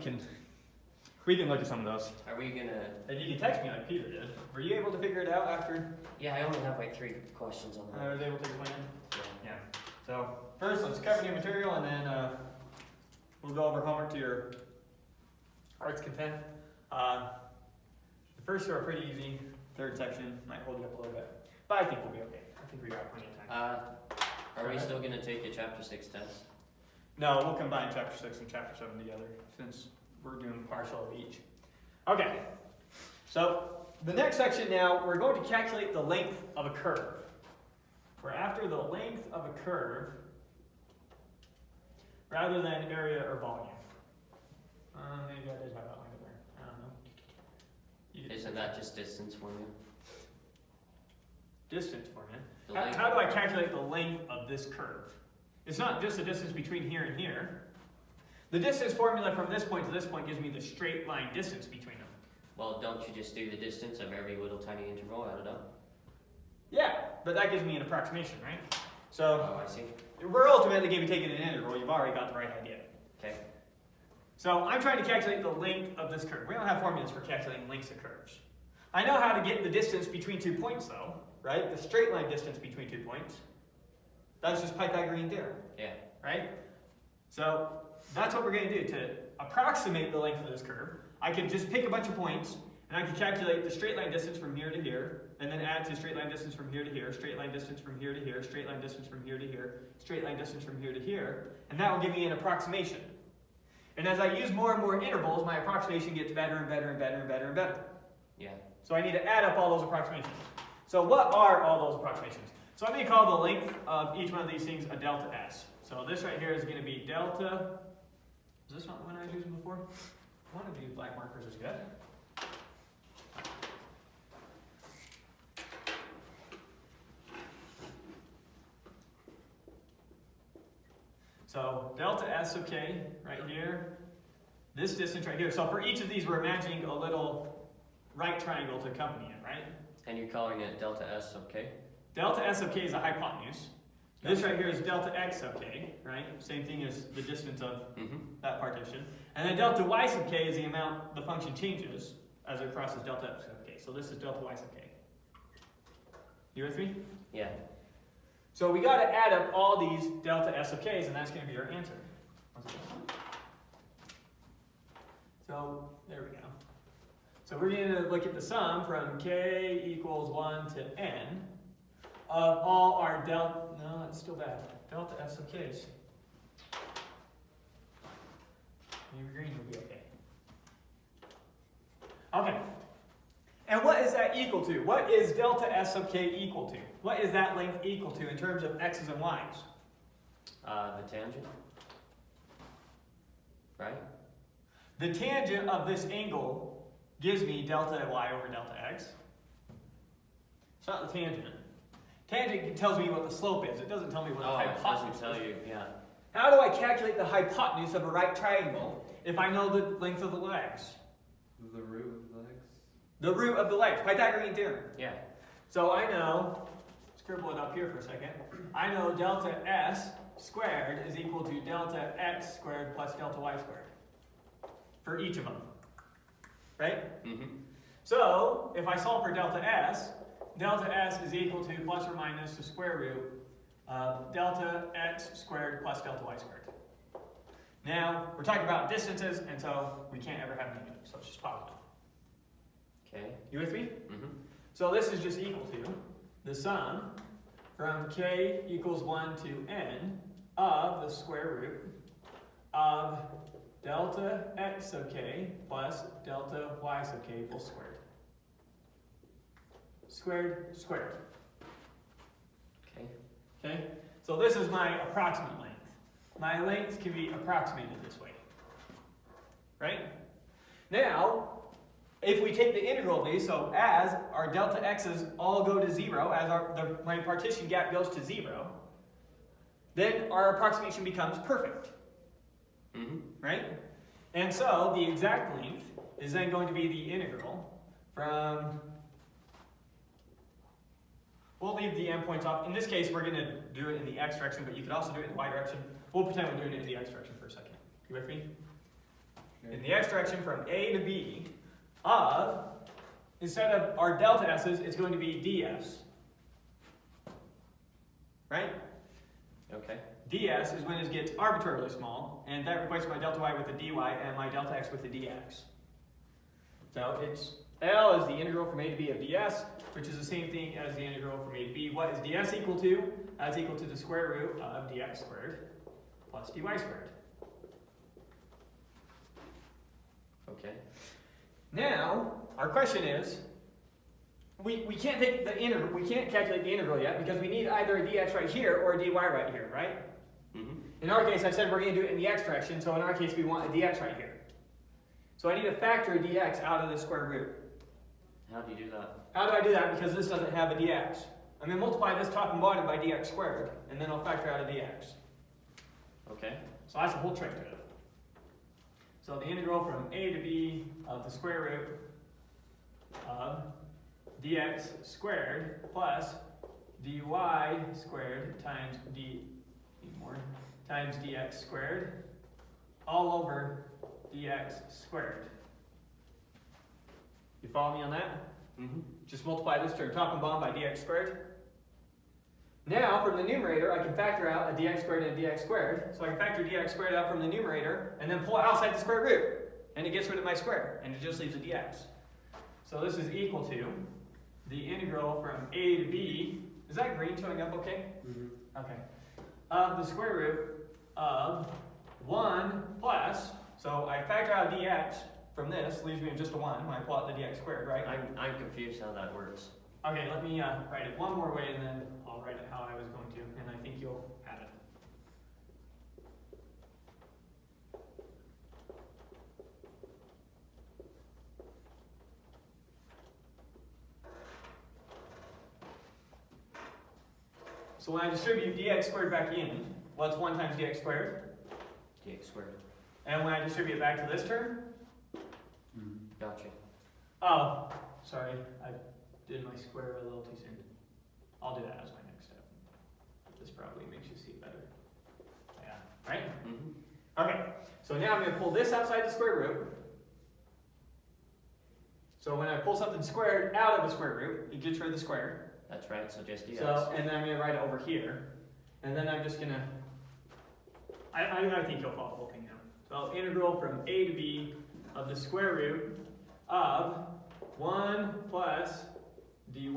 can look at some of those. Are we gonna? And you can text me like Peter did. Were you able to figure it out after Yeah, I only have like 3 questions on I that. was able to explain it? Yeah. Yeah. So first, let's cover new material, and then we'll go over homework to your heart's content. The first two are pretty easy. Third section might hold you up a little bit, but I think we'll be okay. I think we got plenty of time. Are we still gonna take a chapter 6 test? No, we'll combine chapter 6 and chapter 7 together since we're doing partial of each. Okay. So the next section now, we're going to calculate the length of a curve. We're after the length of a curve rather than area or volume. Maybe I did have that line there. I don't know. Isn't that just distance formula? Distance formula. The length. How do I calculate the length of this curve? It's not just the distance between here and here. The distance formula from this point to this point gives me the straight line distance between them. Well, don't you just do the distance of every little tiny interval, add it up? Yeah, but that gives me an approximation, right? So Oh, I see. we're ultimately going to be taking an integral. You've already got the right idea. Okay. So I'm trying to calculate the length of this curve. We don't have formulas for calculating lengths of curves. I know how to get the distance between 2 points, though, right? The straight line distance between 2 points. That's just Pythagorean Theorem, Yeah. right? So that's what we're going to do to approximate the length of this curve. I can just pick a bunch of points, and I can calculate the straight line distance from here to here, and then add to straight line distance from here to here, straight line distance from here to here, straight line distance from here to here, straight line distance from here to here, and that will give me an approximation. And as I use more and more intervals, my approximation gets better and better and better and better and better. Yeah. So I need to add up all those approximations. So what are all those approximations? So I'm going to call the length of each one of these things a delta S. So this right here is going to be delta. Is this not the one I was using before? One of these black markers is good. So delta S, okay, right here. This distance right here. So for each of these, we're imagining a little right triangle to accompany it, right? And you're calling it delta S sub k? Delta S sub k is a hypotenuse. This right here is delta x sub k, right? Same thing as the distance of that partition. And then delta y sub k is the amount the function changes as it crosses delta x sub k. So this is delta y sub k. You with me? Yeah. So we got to add up all these delta s sub k's, and that's going to be our answer. So there we go. So we're going to look at the sum from k equals 1 to n of all our delta, no, that's still bad, delta s sub k's. Maybe green will be okay. Okay. And what is that equal to? What is delta s sub k equal to? What is that length equal to in terms of x's and y's? The tangent. Right? The tangent of this angle gives me delta y over delta x. It's not the tangent. Tangent tells me what the slope is. It doesn't tell me what the hypotenuse is. It doesn't tell you, yeah. How do I calculate the hypotenuse of a right triangle if I know the length of the legs? The root of the legs? The root of the legs, Pythagorean Theorem. Yeah. So I know, scribble it up here for a second, I know delta s squared is equal to delta x squared plus delta y squared for each of them, right? So if I solve for delta s is equal to plus or minus the square root of delta x squared plus delta y squared. Now, we're talking about distances, and so we can't ever have negatives, so it's just positive. Okay. You with me? So this is just equal to the sum from k equals 1 to n of the square root of delta x sub k plus delta y sub k equals squared. Squared, squared. Okay. Okay? So this is my approximate length. My length can be approximated this way. Right? Now, if we take the integral of these, so as our delta x's all go to 0, as my partition gap goes to 0, then our approximation becomes perfect. Right? And so the exact length is then going to be the integral from, we'll leave the endpoints off. In this case, we're going to do it in the x direction, but you could also do it in the y direction. We'll pretend we're doing it in the x direction for a second. You with me? in the x direction from A to B of, instead of our delta s's, it's going to be ds. Right? Okay. ds is when it gets arbitrarily small, and that replaces my delta y with a dy and my delta x with a dx. So it's L is the integral from A to B of ds, which is the same thing as the integral from A to B. What is ds equal to? That's equal to the square root of dx squared plus dy squared. Okay. Now, our question is, we can't take the integral, we can't calculate the integral yet because we need either a dx right here or a dy right here, right? Mm-hmm. In our case, I said we're going to do it in the x direction, so in our case we want a dx right here. So I need to factor a dx out of the square root. How do you do that? How do I do that? Because this doesn't have a dx. I'm going to multiply this top and bottom by dx squared, and then I'll factor out a dx. Okay. So that's the whole trick to it. So the integral from A to B of the square root of dx squared plus dy squared times times dx squared all over dx squared. You follow me on that? Mm-hmm. Just multiply this term top and bottom by dx squared. Now, from the numerator, I can factor out a dx squared and a dx squared. So I can factor dx squared out from the numerator and then pull it outside the square root. And it gets rid of my square, and it just leaves a dx. So this is equal to the integral from A to B. Is that green showing up okay? Mm-hmm. Okay. Of the square root of 1 plus, so I factor out dx from this, leaves me with just a 1 when I pull out the dx squared, right? I'm confused how that works. Okay, let me write it one more way and then I'll write it how I was going to, and I think you'll have it. So when I distribute dx squared back in, what's 1 times dx squared? Dx squared. And when I distribute it back to this term? Mm-hmm. Gotcha. Oh, sorry, I did my square a little too soon. I'll do that as my next step. This probably makes you see better. Yeah, right? Mm-hmm. Okay, so now I'm going to pull this outside the square root. So when I pull something squared out of the square root, it gets rid of the square. That's right, so just dx. So, and then I'm going to write it over here. And then I'm just going to, I think you'll follow the whole thing now. So integral from A to B of the square root of 1 plus dy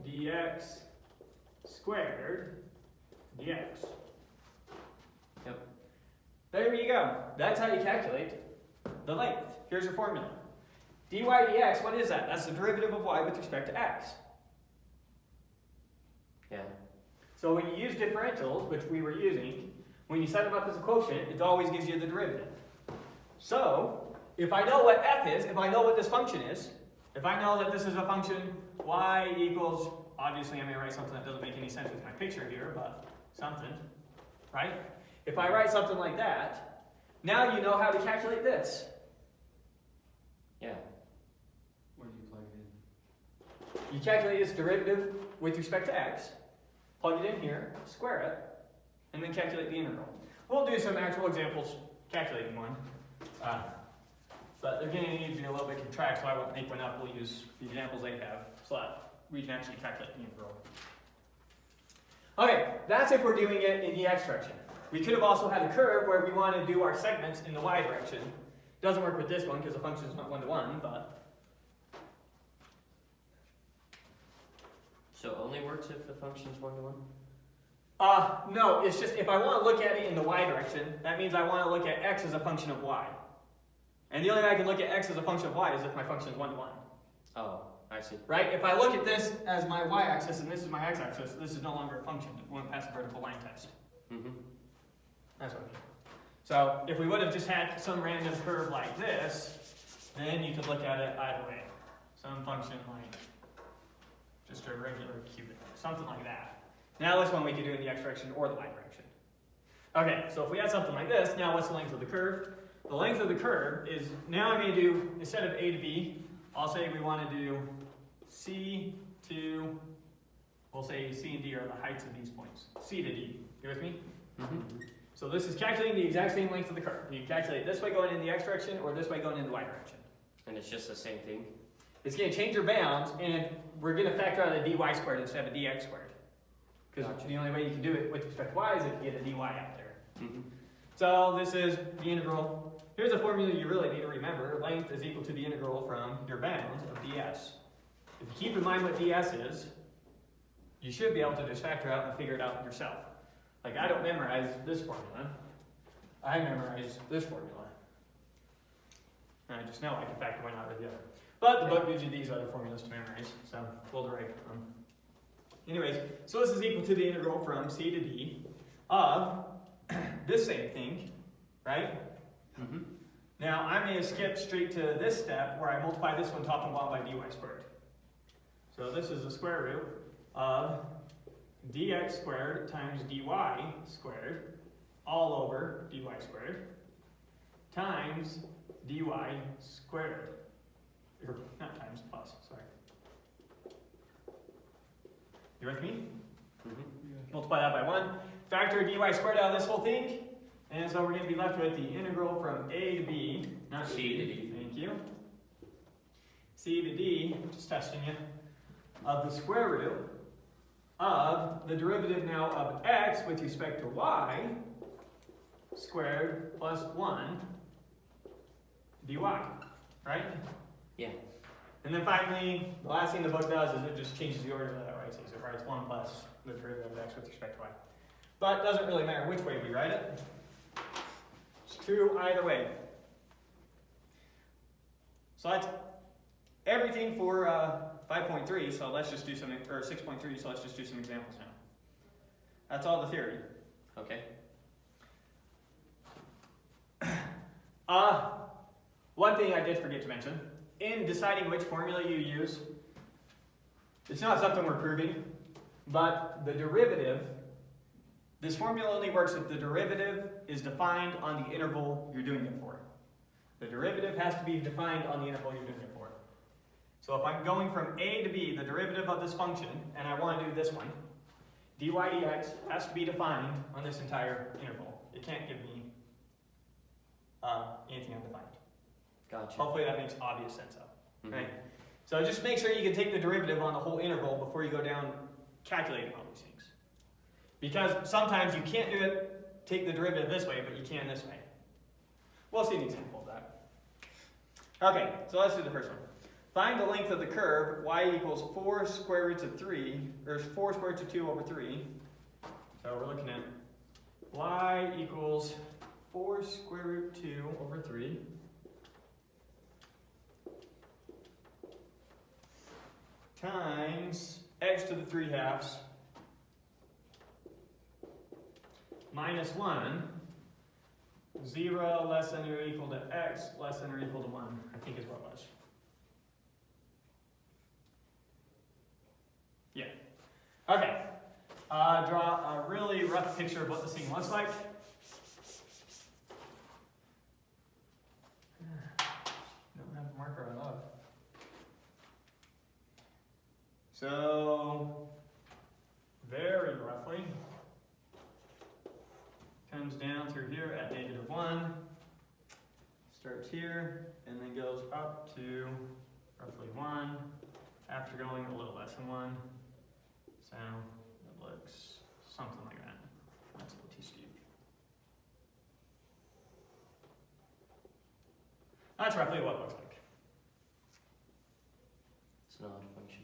dx squared dx. Yep. There you go. That's how you calculate the length. Here's your formula. dy dx, what is that? That's the derivative of y with respect to x. Yeah. So when you use differentials, which we were using, when you set them up as a quotient, it always gives you the derivative. So, if I know what f is, if I know what this function is, if I know that this is a function y equals, obviously I'm going to write something that doesn't make any sense with my picture here, but something, right? If I write something like that, now you know how to calculate this. Yeah. Where do you plug it in? You calculate its derivative with respect to x, plug it in here, square it, and then calculate the integral. We'll do some actual examples calculating one. But they're going to need to be a little bit contract, so I won't make one up. We'll use the examples they have so that we can actually calculate the integral. Okay, that's if we're doing it in the x direction. We could have also had a curve where we want to do our segments in the y direction. Doesn't work with this one because the function is not one-to-one, but So it only works if the function's 1-to-1? no, it's just if I want to look at it in the y direction, that means I want to look at x as a function of y. And the only way I can look at x as a function of y is if my function is 1-to-1. Oh, I see. Right? If I look at this as my y-axis and this is my x-axis, this is no longer a function. It won't pass the vertical line test. Mm-hmm. That's what I mean. So if we would have just had some random curve like this, then you could look at it either way. Some function like just a regular cubic, something like that. Now this one we could do in the x direction or the y direction. Okay, so if we had something like this, now what's the length of the curve? The length of the curve is, now I'm going to do, instead of A to B, I'll say we want to do C to, we'll say C and D are the heights of these points. C to D. You with me? Mm-hmm. So So this is calculating the exact same length of the curve. You can calculate this way going in the x direction or this way going in the y direction. And it's just the same thing? It's going to change your bounds, and we're going to factor out a dy squared instead of a dx squared. Because Gotcha. the only way you can do it with respect to y is if you get a dy out there. Mm-hmm. So this is the integral. Here's a formula you really need to remember. Length is equal to the integral from your bounds of ds. If you keep in mind what ds is, you should be able to just factor out and figure it out yourself. Like, I don't memorize this formula. I memorize this formula. And I just know I can factor one out or the other. But the book gives you these other formulas to memorize, so pull the right from. Anyways, so this is equal to the integral from c to d of this same thing, right? Mm-hmm. Now, I'm going to skip straight to this step where I multiply this one top and bottom by dy squared. So this is the square root of dx squared times dy squared all over dy squared times dy squared. Or not times, plus, sorry. You with me? Mm-hmm. Multiply that by 1. Factor dy squared out of this whole thing. And so we're going to be left with the integral from a to b, not C to D. Thank you. C to d, just testing you, of the square root of the derivative now of x with respect to y squared plus 1 dy, right? Yeah. And then finally, the last thing the book does is it just changes the order of that, right? So it writes 1 plus the derivative of x with respect to y. But it doesn't really matter which way we write it. It's true either way. So that's everything for 5.3, so let's just do some, or 6.3, so let's just do some examples now. That's all the theory. Okay. One thing I did forget to mention, in deciding which formula you use, it's not something we're proving, but the derivative, this formula only works if the derivative is defined on the interval you're doing it for. The derivative has to be defined on the interval you're doing it for. So if I'm going from a to b, the derivative of this function, and I want to do this one, dy dx has to be defined on this entire interval. It can't give me anything undefined. Gotcha. Hopefully that makes obvious sense of, Mm-hmm. right? So just make sure you can take the derivative on the whole interval before you go down calculating all these things. Because sometimes you can't do it, take the derivative this way, but you can this way. We'll see an example of that. Okay, so let's do the first one. Find the length of the curve, y equals 4 square roots of 3, or 4 square roots of 2 over 3. So we're looking at y equals 4 square root 2 over 3. Times x to the 3/2 minus 1, 0 less than or equal to x less than or equal to 1, I think is what it was. Yeah. Okay. Draw a really rough picture of what this thing looks like. Don't have a marker I love. So, very roughly, comes down through here at -1, starts here, and then goes up to roughly 1, after going a little less than 1. So, it looks something like that. That's a little too steep. That's roughly what it looks like. It's an odd function.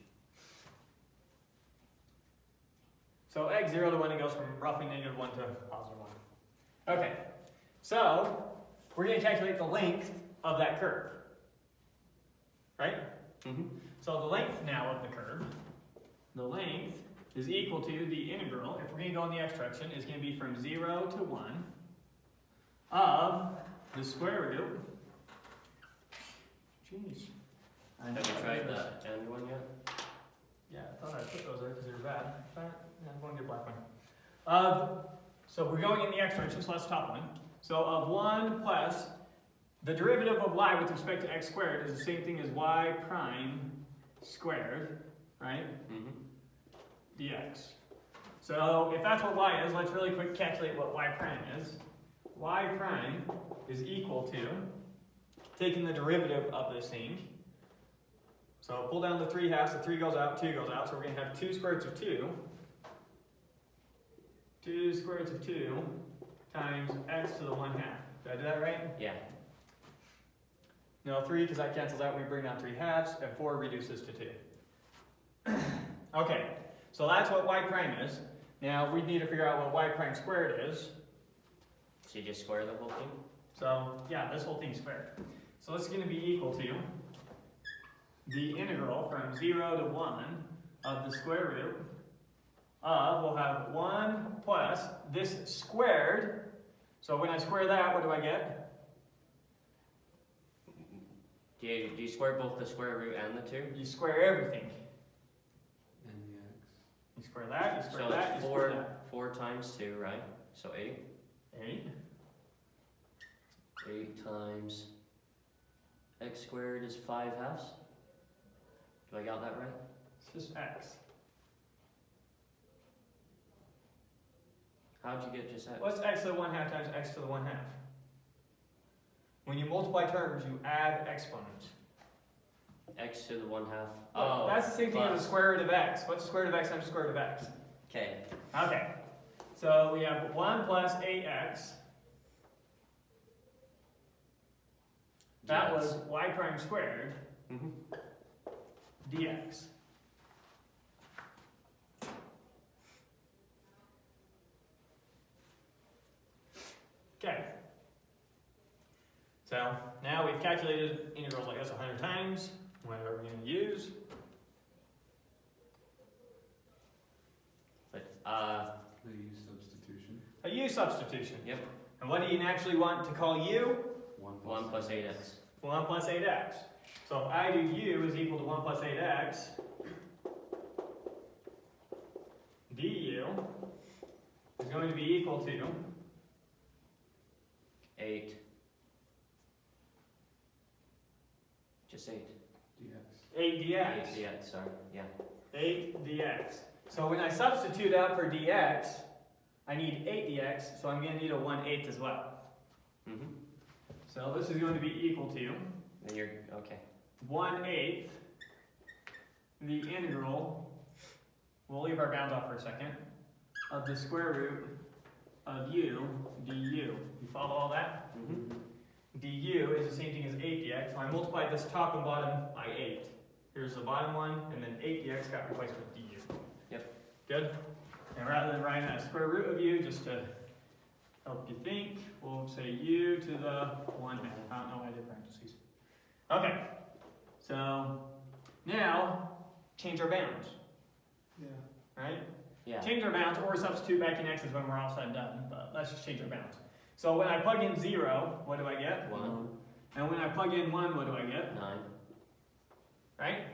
So x 0 to 1, it goes from roughly -1 to +1. Okay, so we're going to calculate the length of that curve, right? Mm-hmm. So the length now of the curve, the length is equal to the integral, if we're going to go in the x direction, is going to be from 0 to 1 of the square root. Jeez. Have you tried the end one yet? Yeah, I thought I put those there because they were bad. Yeah, I'm going to get a black one. So we're going in the x direction, so that's the top one. So of 1 plus the derivative of y with respect to x squared is the same thing as y prime squared, right? Mm-hmm. Dx. So if that's what y is, let's really quick calculate what y prime is. y prime is equal to, taking the derivative of this thing, so pull down the 3 halves, the 3 goes out, 2 goes out, so we're going to have 2 square roots of 2. 2 square roots of 2 times x to the 1 half. Did I do that right? Yeah. No, 3, because that cancels out, we bring down 3 halves, and 4 reduces to 2. Okay, so that's what y prime is. Now we need to figure out what y prime squared is. So you just square the whole thing? So, yeah, this whole thing's squared. So this is going to be equal to the integral from 0 to 1 of the square root of, we'll have 1 plus this squared. So when I square that, what do I get? Do you square both the square root and the 2? You square everything. And the x. You square that, you square So that, it's you square that. 4 times 2, right? So 8. 8. 8 times x squared is 5 halves. Do I got that right? It's just x. How'd you get just x? What's x to the 1 half times x to the 1 half? When you multiply terms, you add exponents. X to the 1 half. Oh, that's the same thing as the square root of x. What's the square root of x times the square root of x? Okay. Okay. So we have 1 plus 8x. That was y prime squared dx. Okay. So now we've calculated integrals like this 100 times. What are we going to use? But, The u substitution. A u substitution. yep. And what do you naturally want to call u? 1 plus 8x. 1 plus 8x. So if I do u is equal to 1 plus 8x, du is going to be equal to 8. Just 8. dx. 8 dx. 8 dx, sorry. Yeah. 8 dx. So when I substitute out for dx, I need 8 dx, so I'm going to need a 1/8 as well. So this is going to be equal to Then you're, okay. 1/8 the integral, we'll leave our bounds off for a second, of the square root of u du. You follow all that? Du is the same thing as 8 dx, so I multiplied this top and bottom by 8. Here's the bottom one, and then 8 dx got replaced with du. Yep. Good? And rather than writing a square root of u, just to help you think, we'll say u to the 1 half. I don't know why I did parentheses. Okay, so now change our bounds, Yeah. right? Yeah. Change our bounds or substitute back in x's when we're all said and done, but let's just change our bounds. So when I plug in 0, what do I get? 1. And when I plug in 1, what do I get? 9. Right?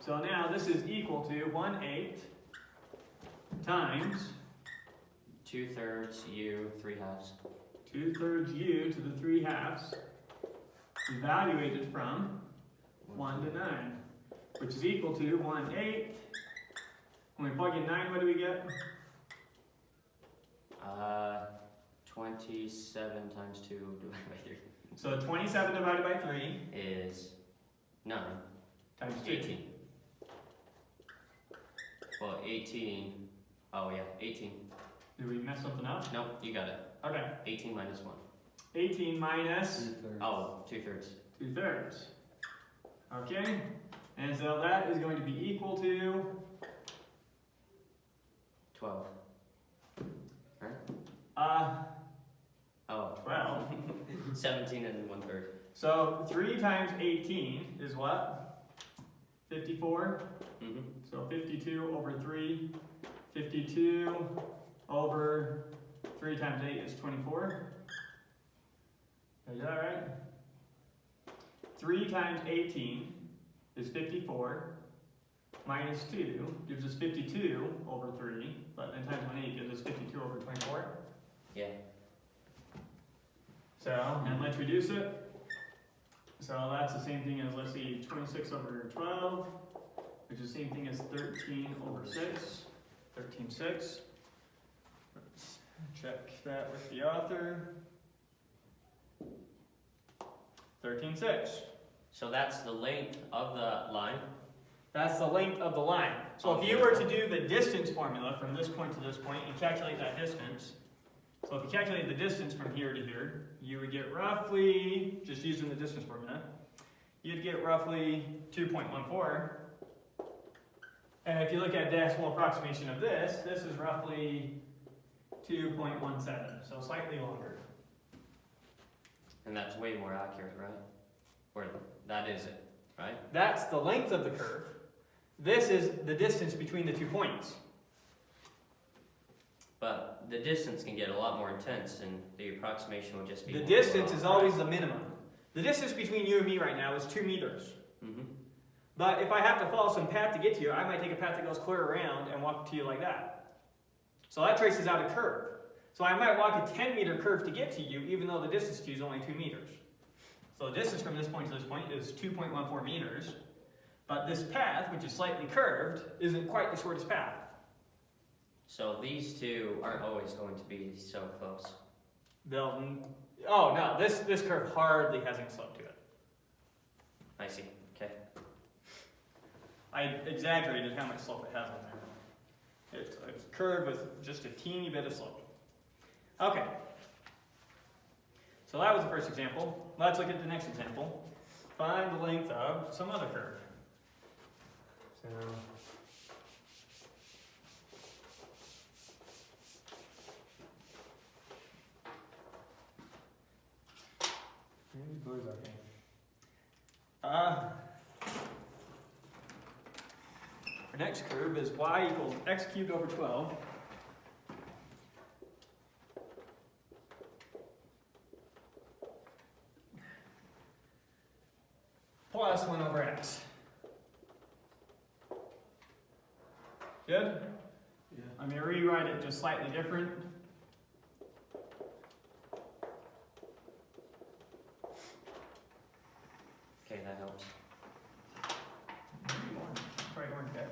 So now this is equal to 1/8 times 2/3 u 3 halves. 2/3 u to the 3 halves, evaluated from 1 to 9, which is equal to 1/8. When we plug in 9, what do we get? 27 times 2 divided by 3 So 27 divided by 3 is 9 times 2. 18. Well, 18. Oh yeah, 18. Did we mess something up? Nope, you got it. Okay. 18 minus 1. 18 minus 2/3. Oh, 2/3. 2/3. Okay? And so that is going to be equal to 12. Right? Oh. 12. 17 and 1/3. So 3 times 18 is what? 54. So 52 over 3. 52 over 3 times 8 is 24. Is that right? 3 times 18 is 54. Minus 2 gives us 52 over 3. But then times 1/8 gives us 52 over 24. Yeah. So, and let's reduce it. So that's the same thing as, let's see, 26 over 12, which is the same thing as 13 over 6. 13/6. Let's check that with the author. 13.6. So that's the length of the line. That's the length of the line. So if you were to do the distance formula from this point to this point and calculate that distance, so if you calculate the distance from here to here, you would get roughly, just using the distance formula, you'd get roughly 2.14. And if you look at decimal approximation of this, this is roughly 2.17, so slightly longer. And that's way more accurate, right? Or that is it, right? That's the length of the curve. This is the distance between the 2 points. But the distance can get a lot more intense, and the approximation will just be... The distance is always the minimum. The distance between you and me right now is 2 meters. Mm-hmm. But if I have to follow some path to get to you, I might take a path that goes clear around and walk to you like that. So that traces out a curve. So I might walk a 10-meter curve to get to you, even though the distance to you is only 2 meters. So the distance from this point to this point is 2.14 meters. But this path, which is slightly curved, isn't quite the shortest path. So these two aren't always going to be so close. Oh no, this curve hardly has any slope to it. I see, okay. I exaggerated how much slope it has on there. It's a curve with just a teeny bit of slope. Okay. So that was the first example. Let's look at the next example. Find the length of some other curve. So our next curve is y equals x cubed over 12 plus 1 over x. Good? Yeah. I'm going to rewrite it just slightly different. Okay, that helps. Probably weren't there.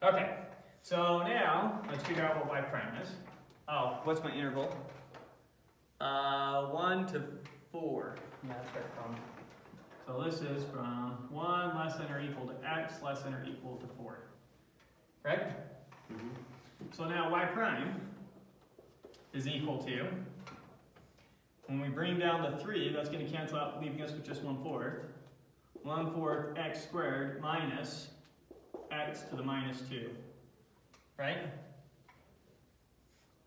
Okay, so now let's figure out what y prime is. Oh, what's my interval? 1 to 4. Yeah, that's right from. So this is from 1 less than or equal to x less than or equal to 4. Right? Mm-hmm. So now y prime is equal to, when we bring down the 3, that's going to cancel out, leaving us with just 1/4. 1/4 x squared minus x to the minus 2. Right?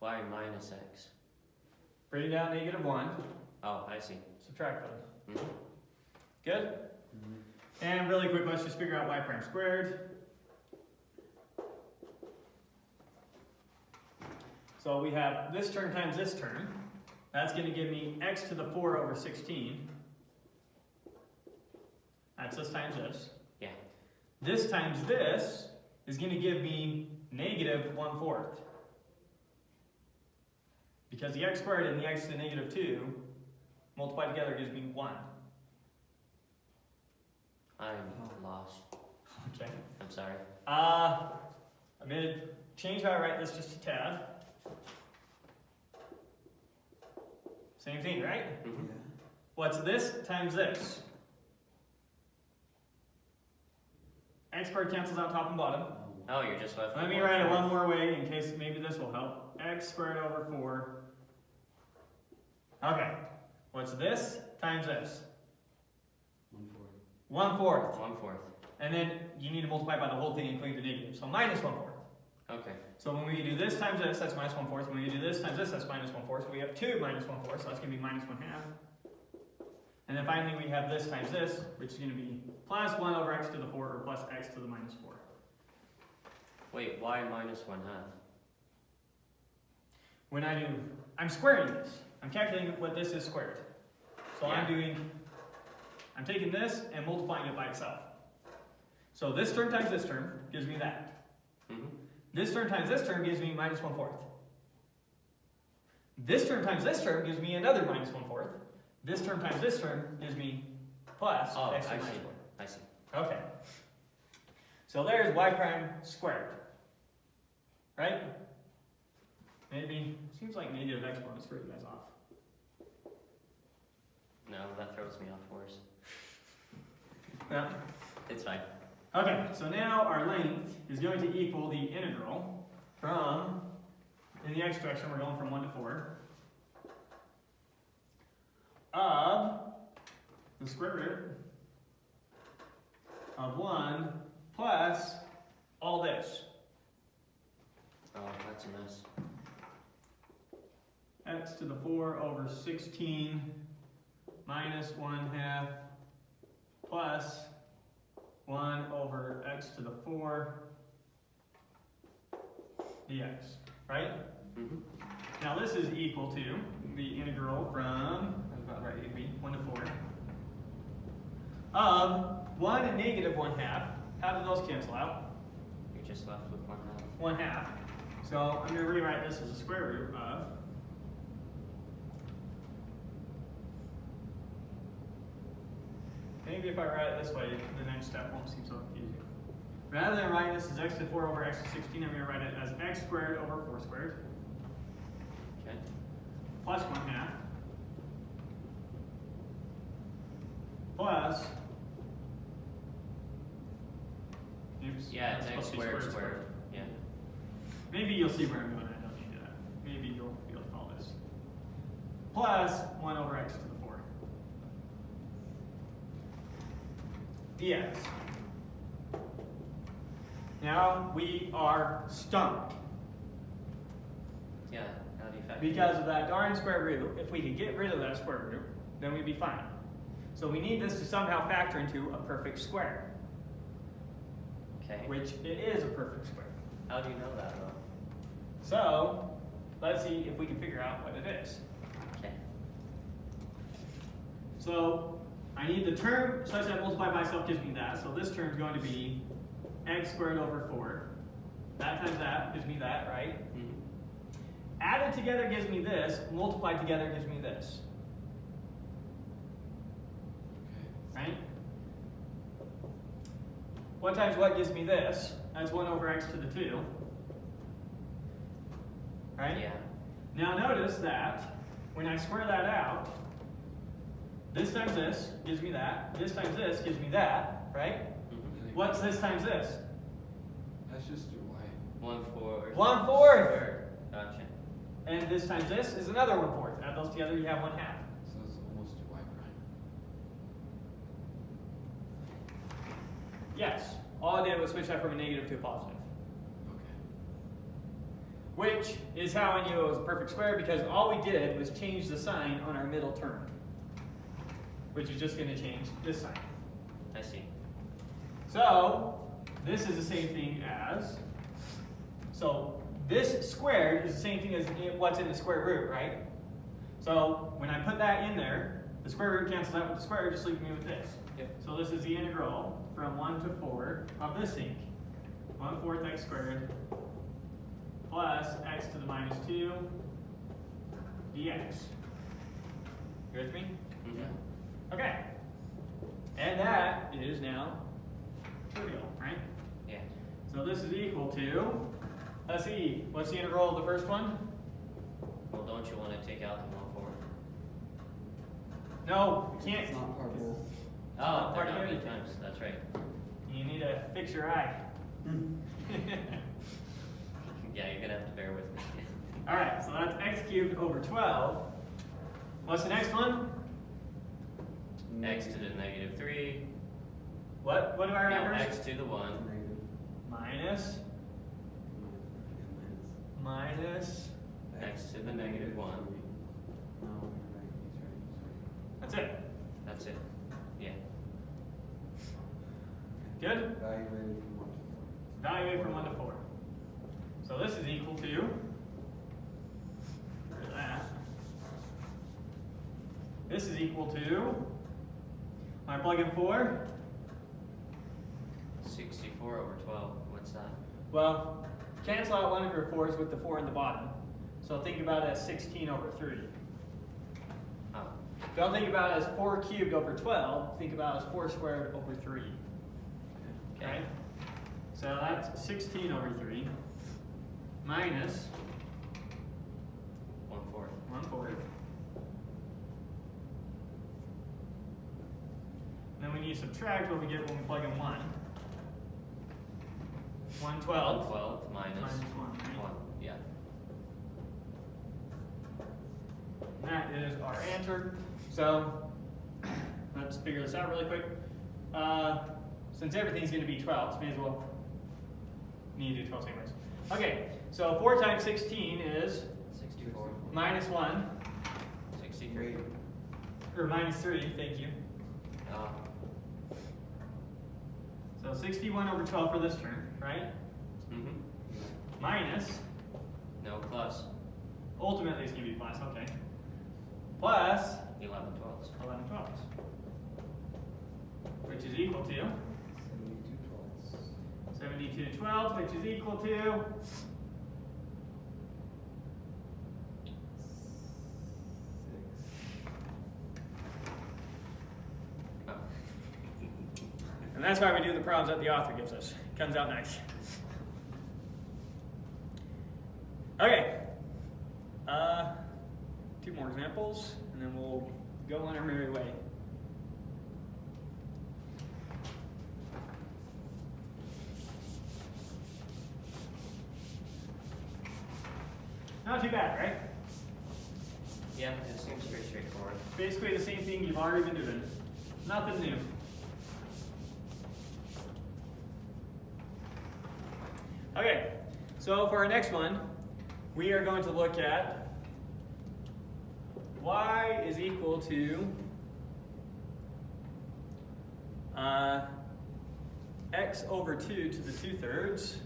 Y minus x. Bring down -1, Oh, I see. subtract them. Mm-hmm. Good? Mm-hmm. And really quick, let's just figure out y prime squared. So we have this term times this term. That's going to give me x to the 4 over 16. That's this times this. Yeah. This times this is going to give me negative 1/4. Because the x squared and the x to the negative 2 multiplied together gives me 1. I'm lost. Okay. I'm sorry. I'm going to change how I write this just a tad. Same thing, right? Mm-hmm. Yeah. What's this times this? X squared cancels out top and bottom. Oh, you're just left. Let me write it one more way in case maybe this will help. X squared over 4. Okay. What's this times this? 1/4. 1/4. 1/4. And then you need to multiply by the whole thing, including the negative. So minus 1/4. Okay. So when we do this times this, that's minus 1/4. When we do this times this, that's minus 1/4. So we have 2 minus 1/4. So that's going to be minus 1/2. And then finally we have this times this, which is going to be plus 1 over x to the 4, or plus x to the minus 4. Wait, y minus 1/2? When I'm squaring this. I'm calculating what this is squared. So Yeah. I'm taking this and multiplying it by itself. So this term times this term gives me that. Mm-hmm. This term times this term gives me minus 1/4. This term times this term gives me another minus 1/4. This term times this term gives me plus Oh, x to I the minus see. 4. I see. Okay. So there's y prime squared. Right? Maybe, seems like negative exponents threw you guys off. throws me off course. Yeah. It's fine. Okay, so now our length is going to equal the integral from, in the x direction, we're going from 1 to 4, of the square root of 1 plus all this. Oh, that's a mess. X to the 4 over 16 minus 1/2 plus 1 over x to the 4 dx, right? Mm-hmm. Now this is equal to the integral from, that's about right, it'd be 1 to 4, of 1 and negative 1/2. How do those cancel out? You're just left with 1/2. 1/2. So I'm going to rewrite this as a square root of, maybe if I write it this way, the next step won't seem so confusing. Rather than writing this as x to the 4 over x to 16, I'm going to write it as x squared over 4 squared Okay. plus 1/2 plus, oops, Yeah, it's that's x supposed to be squared. Yeah. Maybe you'll see where I'm going, I don't need that. Maybe you'll be able to follow this. Plus 1 over x to the 4 dx. Now we are stumped Yeah. How do you factor? because of that darn square root. If we could get rid of that square root, then we'd be fine. So we need this to somehow factor into a perfect square, Okay. which it is a perfect square. How do you know that though? So let's see if we can figure out what it is. Okay. So I need the term such that multiply by itself gives me that. So this term is going to be x squared over 4. That times that gives me that, right? Mm-hmm. Added together gives me this. Multiplied together gives me this. Right? What times what gives me this? That's 1 over x to the 2. Right? Yeah. Now notice that when I square that out, this times this gives me that, this times this gives me that, right? Mm-hmm. What's this times this? That's just your y. 1/4. 1/4. Gotcha. And this times this is another 1/4. Add those together, you have 1/2. So it's almost your y prime. Yes. All I did was switch that from a negative to a positive. Okay. Which is how I knew it was a perfect square, because all we did was change the sign on our middle term. Which is just going to change this sign. I see. So, this is the same thing as, so this squared is the same thing as what's in the square root, right? So, when I put that in there, the square root cancels out with the square, just leaving me with this. Yep. So this is the integral from 1 to 4 of this thing. 1/4 x squared plus x to the minus 2 dx. You with me? Mm-hmm. Okay. And that is now trivial, right? Yeah. So this is equal to, let's see, what's the integral of the first one? Well, don't you want to take out the 1/4? No, we can't. It's not part of both. Oh, not they're part of not many anything. times. That's right. You need to fix your eye. Yeah, you're gonna have to bear with me. Alright, so that's x cubed over 12. What's the next one? X to the -3. What do I Now write x first? to the 1. Negative. Minus, minus, X to the -1. No, you're right. He's right. that's it. That's it. Yeah. Good? Evaluated from 1 to 4. Evaluate from 1 to 4. So this is equal to, look at that. This is equal to, when I plug in 4, 64 over 12. What's that? well, cancel out one of your 4s with the 4 in the bottom. So think about it as 16 over 3. Oh. Don't think about it as 4 cubed over 12. Think about it as 4 squared over 3. Okay. Okay? So that's 16 over 3 minus 1/4. 1/4 you subtract what we get when we plug in 1. 112. 12 minus 1, right? 1. Yeah. And that is our answer. So let's figure this out really quick. Since everything's going to be 12, so may as well need to do 12 anyways. Okay, so 4 times 16 is 64. minus 1, 63. or minus 3, thank you. So 61 over 12 for this term, right? Mm-hmm. Minus, No plus. ultimately it's going to be plus, okay. Plus 11 12s. 11 twelfths, which is equal to 72 twelfths, which is equal to 6. Oh. And that's why we do the problems that the author gives us. Comes out nice. Okay. 2 more examples, and then we'll go on our merry way. Not too bad, right? Yeah, it seems pretty straightforward. Basically the same thing you've already been doing. Nothing new. Okay, so for our next one, we are going to look at y is equal to x over 2 to the 2/3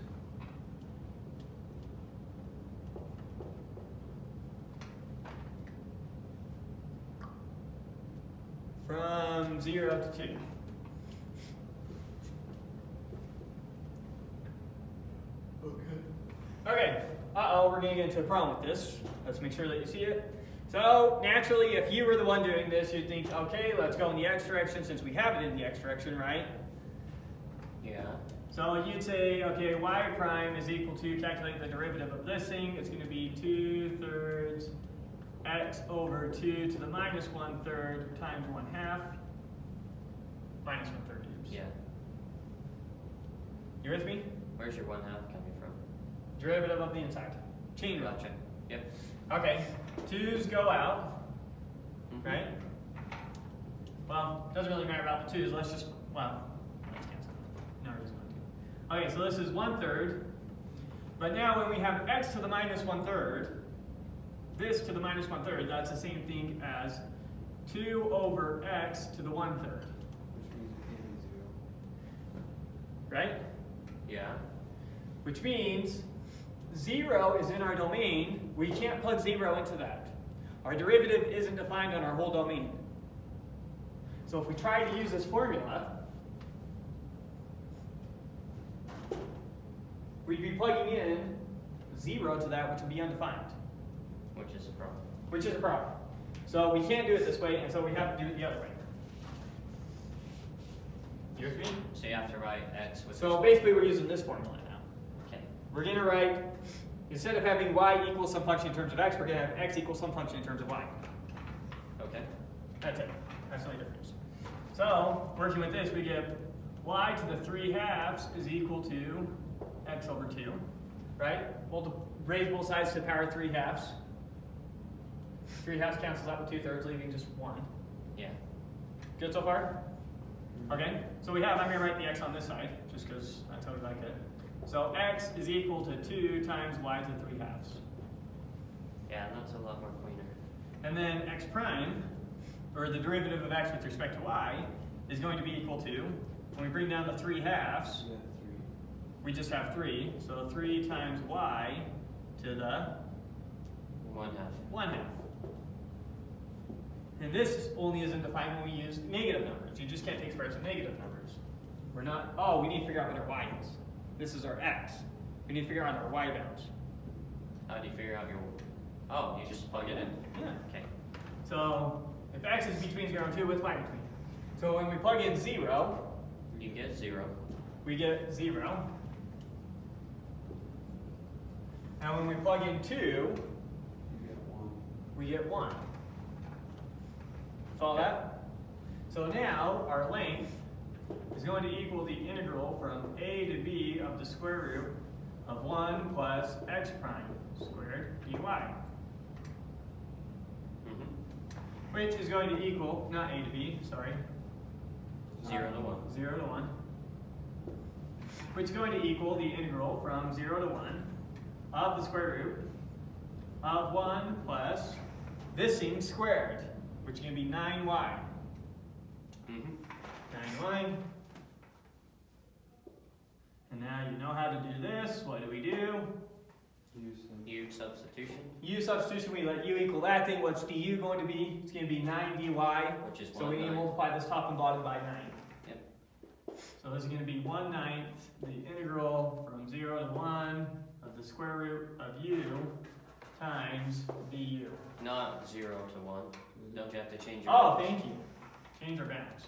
from 0 to 2. Okay, we're going to get into a problem with this. Let's make sure that you see it. So, naturally, if you were the one doing this, you'd think, okay, let's go in the x direction since we have it in the x direction, right? Yeah. So you'd say, okay, y prime is equal to, calculate the derivative of this thing. It's going to be 2/3 x over 2 to the minus 1/3 times 1/2 minus 1/3. Yeah. You with me? Where's your 1/2 coming from? Derivative of the inside. Chain rule. Gotcha. Yep. Okay, 2's go out, Mhm. right? Well, doesn't really matter about the 2's. Let's just, well, let's cancel. No reason not to. Okay, so this is 1/3. But now when we have x to the minus 1/3, this to the minus 1/3, that's the same thing as 2 over x to the 1/3. Which means it can't be 0. Right? Yeah. Which means 0 is in our domain. We can't plug 0 into that. Our derivative isn't defined on our whole domain. So if we try to use this formula, we'd be plugging in 0 to that, which would be undefined, Which is a problem. which is a problem. So we can't do it this way, and so we have to do it the other way. You with me? So you have to write x with So basically we're using this formula now. Okay. We're going to write, instead of having y equal some function in terms of x, we're going to have x equal some function in terms of y. Okay. That's it. That's the only difference. So, working with this, we get y to the 3/2 is equal to x over 2, right? We'll raise both sides to the power 3/2. 3/2 cancels out with 2/3, leaving just 1. Yeah. Good so far? Okay, so we have, I'm going to write the x on this side, just because I totally like it. So x is equal to 2 times y to the 3/2. Yeah, and that's a lot more cleaner. And then x prime, or the derivative of x with respect to y, is going to be equal to, when we bring down the 3/2, Yeah, 3. we just have 3. So 3 times y to the 1/2. 1/2. And this only isn't defined when we use negative numbers. You just can't take squares of negative numbers. We're not, oh, we need to figure out what our y is. This is our x. We need to figure out our y values. How do you figure out your? Oh, you just plug it in. Yeah. Okay. So if x is between 0 and 2, what's y between? So when we plug in 0, You get 0. we get 0. And when we plug in 2, You get 1. we get 1. Follow that? So now our length is going to equal the integral from a to b of the square root of 1 plus x prime squared dy. Which is going to equal, not a to b, sorry. 0 to 1. 0 to 1. Which is going to equal the integral from 0 to 1 of the square root of 1 plus this thing squared, which is going to be 9y. 9y. And now you know how to do this. What do? U substitution. U substitution, we let u equal that thing. What's du going to be? It's going to be 9 dy. Which is 1/9. So we need to multiply this top and bottom by 9. Yep. So this is going to be 1/9 the integral from 0 to 1 of the square root of u times du. Not 0 to 1. Don't you have to change your Oh, values? thank you. Change our bounds.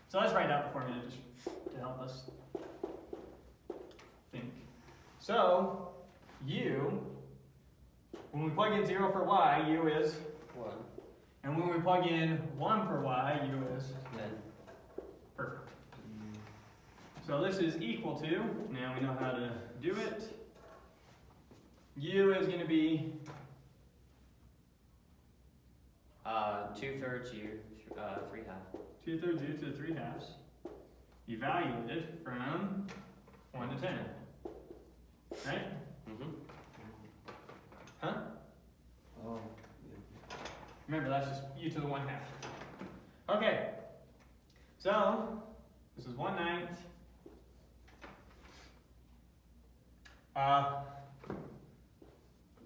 So let's write out the formula just to help us think. So u, when we plug in 0 for y, u is 1. and when we plug in 1 for y, u is 10. perfect. So this is equal to, now we know how to do it. U is going to be 2/3 u, 3/2. 2/3 u to the 3/2. Evaluated from 1 to 10. Right? Huh? Oh, Remember, that's just u to the 1/2. Okay. So, this is 1/9.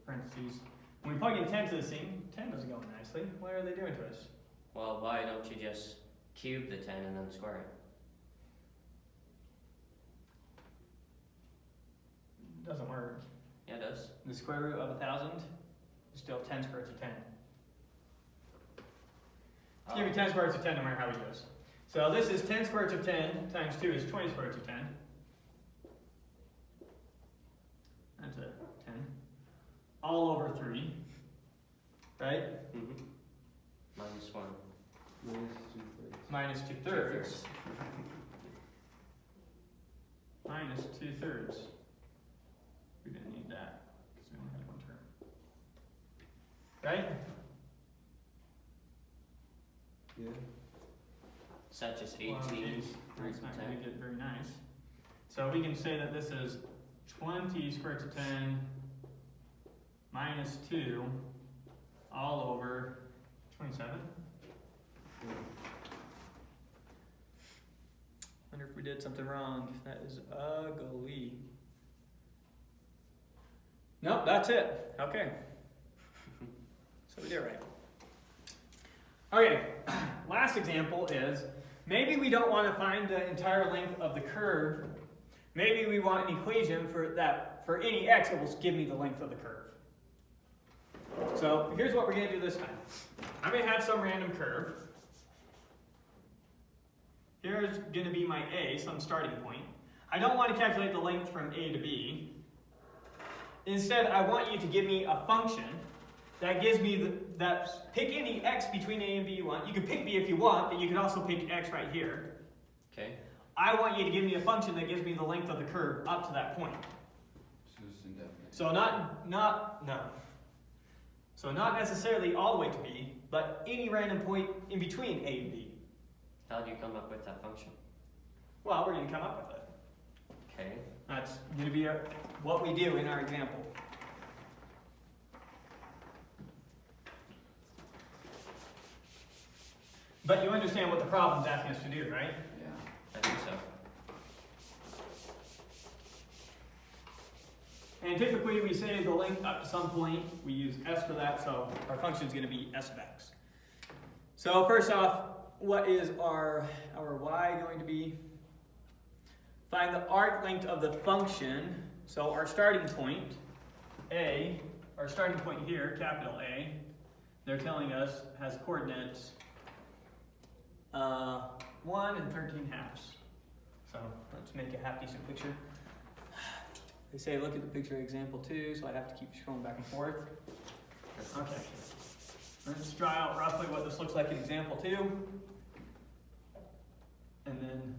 Parentheses. When we plug in 10 to this thing, 10 doesn't go in nicely. What are they doing to us? Well, why don't you just cube the 10 and then square it? Doesn't work. Yeah, it does. The square root of 1,000 is still 10 square roots of 10. It's going to be 10 square roots of 10 no matter how we do this. So this is 10 square roots of 10 times 2 is 20 square roots of 10. That's a 10. All over 3. Right? Minus 1. minus 2/3. Minus 2/3. Minus 2/3. We didn't need that because we only had one term. Right? Yeah. Such as 18. Well, it's roots not of going 10. to get very nice. So we can say that this is 20 square roots of 10 minus 2 all over 27. Wonder if we did something wrong. That is ugly. Nope, that's it. Okay. So we did it right. Okay, last example is, maybe we don't want to find the entire length of the curve. Maybe we want an equation for that, for any x that will give me the length of the curve. So here's what we're going to do this time. I'm going to have some random curve. Here's going to be my a, some starting point. I don't want to calculate the length from a to b. Instead, I want you to give me a function that gives me pick any x between a and b you want. You can pick b if you want, but you can also pick x right here. Okay. I want you to give me a function that gives me the length of the curve up to that point. So it's indefinite. So So not necessarily all the way to b, but any random point in between a and b. How do you come up with that function? Well, we're going to come up with it. Okay. That's going to be what we do in our example. But you understand what the problem's asking us to do, right? Yeah. I think so. And typically we say the length up to some point. We use s for that, so our function is going to be s of x. So first off, what is our y going to be? Find the arc length of the function. So our starting point, a, our starting point here, capital A, they're telling us has coordinates 1 and 13 halves. So let's make a half decent picture. They say look at the picture example 2, so I have to keep scrolling back and forth. Okay. Let's draw out roughly what this looks like in example 2. And then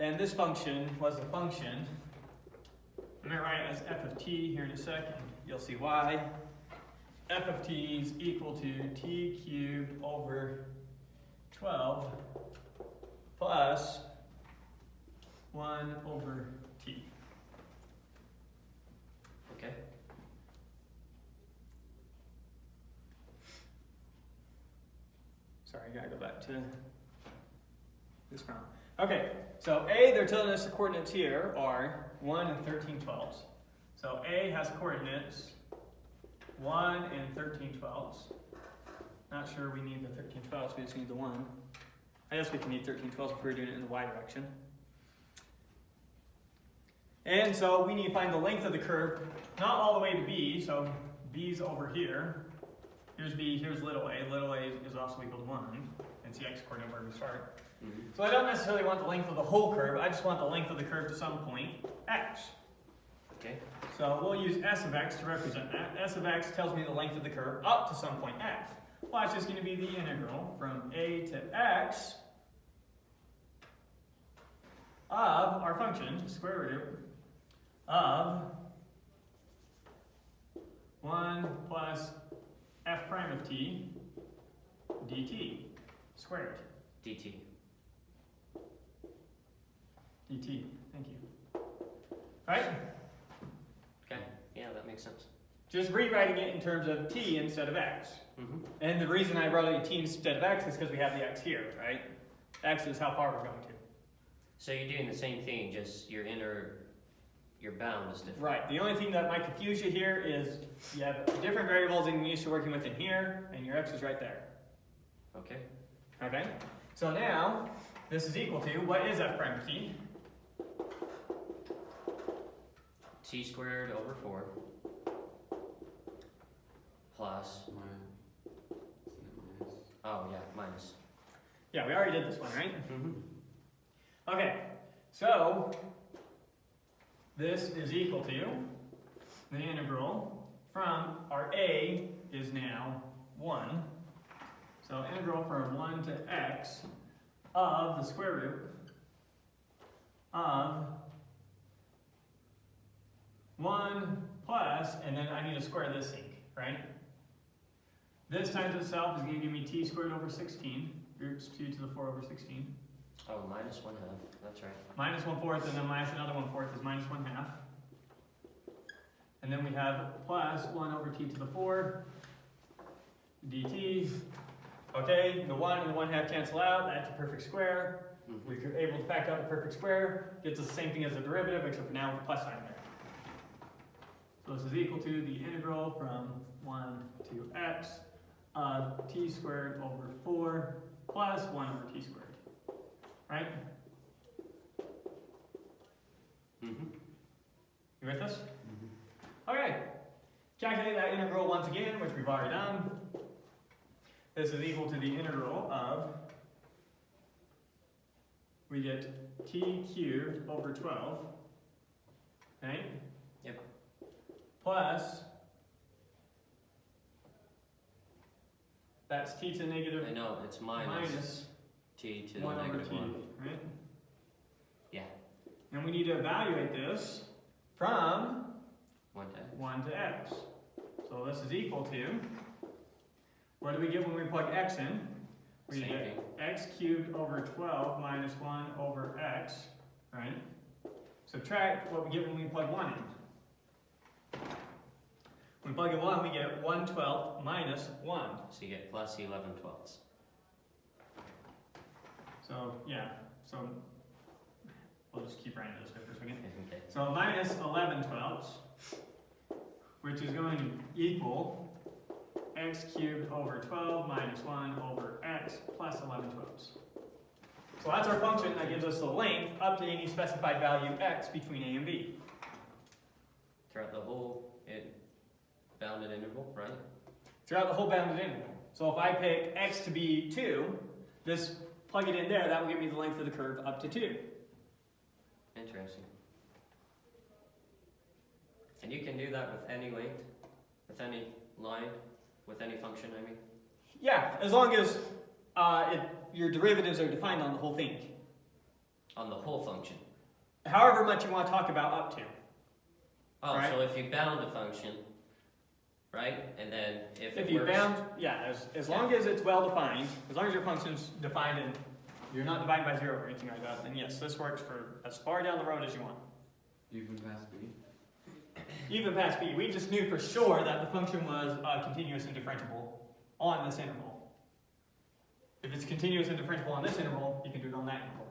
and this function was a function. I'm going to write it as f of t here in a second. You'll see why. F of t is equal to t cubed over 12 plus 1 over t. Okay. Sorry, I gotta go back to this problem. Okay, so A, they're telling us the coordinates here are 1 and 13/12. So A has coordinates 1 and 13/12. Not sure we need the 13/12, we just need the 1. I guess we can need 13/12 if we were doing it in the y direction. And so we need to find the length of the curve, not all the way to B, so B's over here. Here's B, here's little a. Little a is also equal to 1. It's the x coordinate where we start. So I don't necessarily want the length of the whole curve, I just want the length of the curve to some point, x. Okay. So we'll use s of x to represent that. S of x tells me the length of the curve up to some point x. Well, it's just going to be the integral from a to x of our function, square root, of 1 plus f prime of t dt squared. dt. dt, thank you. Right? Okay. Yeah, that makes sense. Just rewriting it in terms of t instead of x. And the reason I wrote it t instead of x is because we have the x here, right? X is how far we're going to. So you're doing the same thing, just your bound is different. Right. The only thing that might confuse you here is you have different variables than you're used to working with in here, and your x is right there. Okay. Okay? So now, this is equal to, what is f prime of t? T squared over 4 plus, oh yeah, minus. Yeah, we already did this one, right? Okay, so this is equal to the integral from our a is now 1. So integral from 1 to x of the square root of 1 plus, and then I need to square this thing, right? This times itself is going to give me t squared over 16, roots 2 to the 4 over 16. Oh, minus 1/2, that's right. Minus 1/4, and then minus another 1/4 is minus 1/2. And then we have plus 1 over t to the 4 dt. Okay, the 1 and the 1/2 cancel out, that's a perfect square. We're able to factor out the perfect square, gets us the same thing as the derivative, except for now with the plus sign there. So this is equal to the integral from 1 to x of t squared over 4 plus 1 over t squared. Right? You with us? Okay. Calculate that integral once again, which we've already done. This is equal to the integral of, we get t cubed over 12, right? Yep. Plus, that's t to negative. I know, it's minus t to the 1 over negative t, 1. right? Yeah. And we need to evaluate this from 1 to x. 1 to x. So this is equal to, what do we get when we plug x in? We Same get thing. x cubed over 12 minus 1 over x, right? Subtract what we get when we plug 1 in. When we plug in 1, we get 1/12 minus 1. So you get plus 11/12. So, yeah, so we'll just keep writing this way for a second. Okay. So minus 11/12, which is going to equal x cubed over 12 minus 1 over x plus 11/12. So that's our function that gives us the length up to any specified value x between a and b. Throughout the whole bounded interval, right? Throughout the whole bounded interval. So if I pick x to be 2, this plug it in there, that will give me the length of the curve up to 2. Interesting. And you can do that with any length, with any line, with any function, I mean? Yeah, as long as your derivatives are defined on the whole thing. On the whole function. However much you want to talk about up to. Oh, Right. so if you bound a function, right? And then if it you works, bound, yeah, as long as it's well defined, as long as your function's defined and you're not dividing by 0 or anything like that, then yes, this works for as far down the road as you want. Even past B? Even past b, we just knew for sure that the function was continuous and differentiable on this interval. If it's continuous and differentiable on this interval, you can do it on that interval.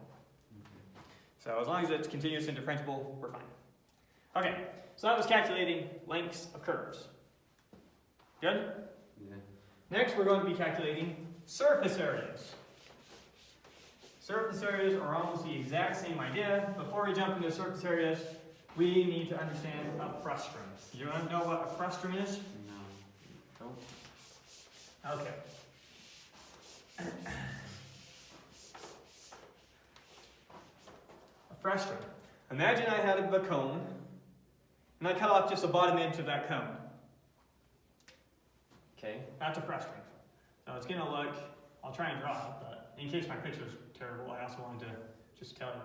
So as long as it's continuous and differentiable, we're fine. Okay, so that was calculating lengths of curves. Good? Yeah. Next, we're going to be calculating surface areas. Surface areas are almost the exact same idea. Before we jump into surface areas, we need to understand a frustum. You want to know what a frustum is? No. Nope. Okay. A frustum. Imagine I had a cone, and I cut off just the bottom edge of that cone. Okay. That's a frustum. So it's going to look, I'll try and draw it, but in case my picture's terrible, I also wanted to just tell you.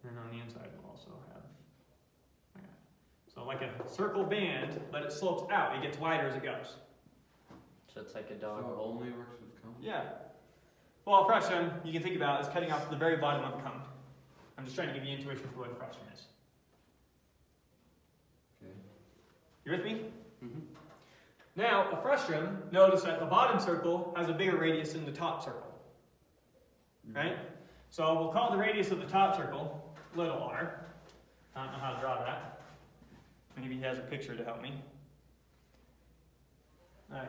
And on the inside we'll also have, yeah. So like a circle band, but it slopes out. It gets wider as it goes. So it's like a So dog it roll. only works with cones? Yeah. Well, a frustum, you can think about as cutting off the very bottom of a cone. I'm just trying to give you intuition for what a frustum is. Okay. You with me? Mm-hmm. Now, a frustum, notice that the bottom circle has a bigger radius than the top circle. Right? So we'll call the radius of the top circle little r. I don't know how to draw that. Maybe he has a picture to help me.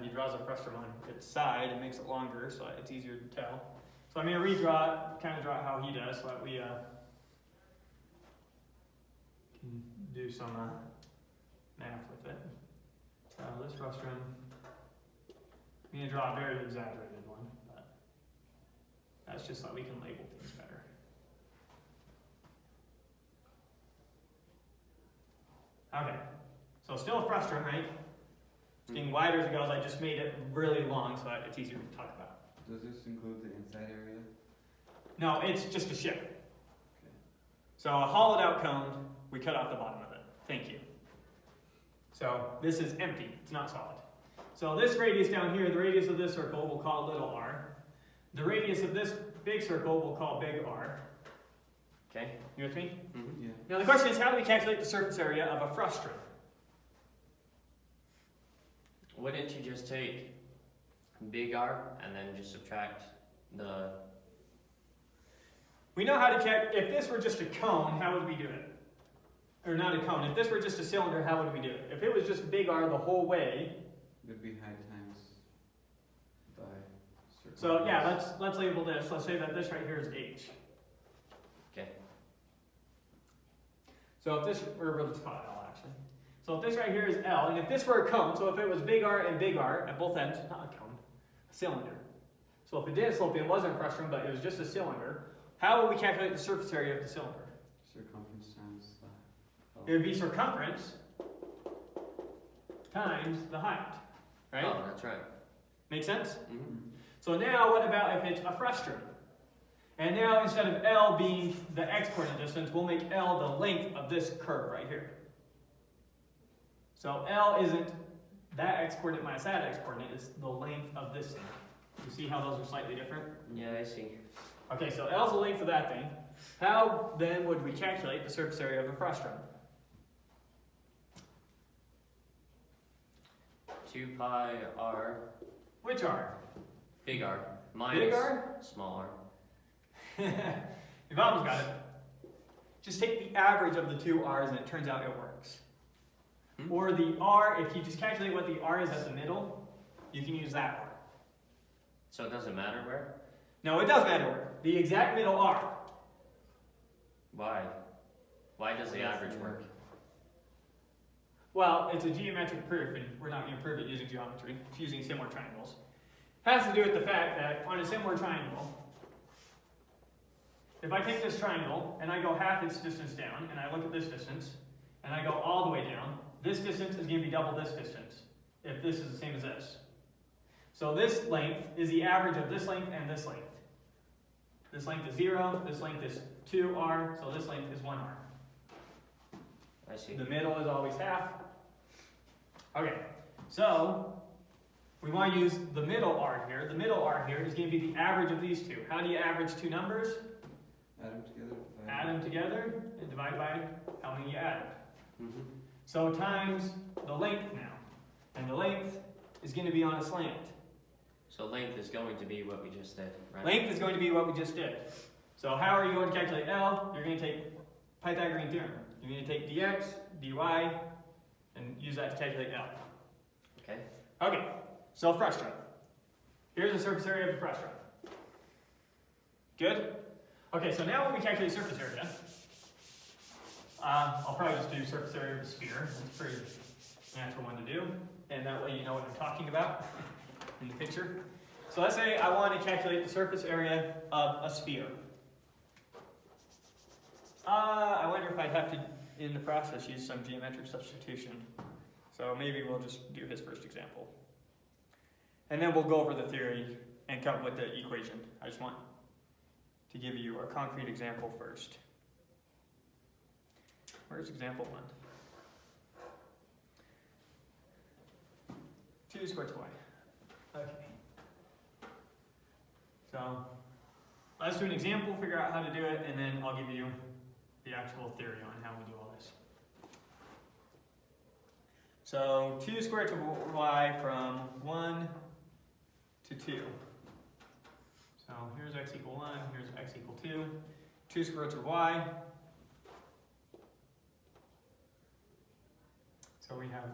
He draws a frustum on its side and makes it longer so it's easier to tell. So I'm going to redraw it, kind of draw it how he does so that we can do some math with it. So this frustum, I'm going to draw a very exaggerated one, but that's just so we can label things better. Okay, so still a frustum, right? It's getting wider as it goes. I just made it really long so that it's easier to talk about. Does this include the inside area? No, it's just a ship. Okay. So a hollowed out cone, we cut off the bottom of it. Thank you. So this is empty, it's not solid. So this radius down here, the radius of this circle, we'll call little r. The radius of this big circle, we'll call big R. Okay. You with me? Mm-hmm. Yeah. Now the question is, how do we calculate the surface area of a frustum? Wouldn't you just take big R and then just subtract the... We know how to check, if this were just a cone, how would we do it? Or not a cone, if this were just a cylinder, how would we do it? If it was just big R the whole way, It'd be height times by circle. so yeah, let's label this. Let's say that this right here is H. Okay. So if this, or we'll just call it L actually. So if this right here is L, and if this were a cone, so if it was big R and big R at both ends, not a cone, a cylinder. So if it did slope, it wasn't a frustum, but it was just a cylinder, how would we calculate the surface area of the cylinder? Circumference times It would be circumference times the height, right? Oh, that's right. Make sense? Mm-hmm. So now what about if it's a frustum? And now instead of L being the x-coordinate distance, we'll make L the length of this curve right here. So L isn't that x-coordinate minus that x-coordinate, it's the length of this thing. You see how those are slightly different? Yeah, I see. Okay, so L's the length of that thing. How then would we calculate the surface area of a frustum? 2 pi R, Which R? big R, minus Big R? small r. You've almost got it. Just take the average of the two R's and it turns out it works. Hmm? Or the R, if you just calculate what the R is at the middle, you can use that R. So it doesn't matter where? No, it does matter where. The exact middle R. Why? Why does the average work? Well, it's a geometric proof, and we're not going to prove it using geometry. It's using similar triangles. It has to do with the fact that on a similar triangle, if I take this triangle and I go half its distance down, and I look at this distance, and I go all the way down, this distance is going to be double this distance, if this is the same as this. So this length is the average of this length and this length. This length is 0, this length is 2r, so this length is 1r. I see. The middle is always half. Okay, so we want to use the middle r here. The middle r here is going to be the average of these two. How do you average two numbers? Add them together. Add them together and divide by how many you added. Mm-hmm. So times the length now. And the length is going to be on a slant. So length is going to be what we just did, right? Length is going to be what we just did. So how are you going to calculate L? You're going to take Pythagorean Theorem. You're going to take dx, dy, and use that to calculate L. Okay. Okay, so frustum. Here's the surface area of a frustum. Good? Okay, so now when we calculate surface area, I'll probably just do surface area of a sphere. It's a pretty natural one to do, and that way you know what I'm talking about in the picture. So let's say I want to calculate the surface area of a sphere. I wonder if I'd have to, in the process, use some geometric substitution. So maybe we'll just do his first example. And then we'll go over the theory and come up with the equation. I just want to give you a concrete example first. Where's example 1? 2 squared to y. Okay. So let's do an example, figure out how to do it, and then I'll give you the actual theory on how we do all this. So 2 squared to y from 1 to 2. So here's x equal 1, here's x equal 2. 2 squared to y. So we have,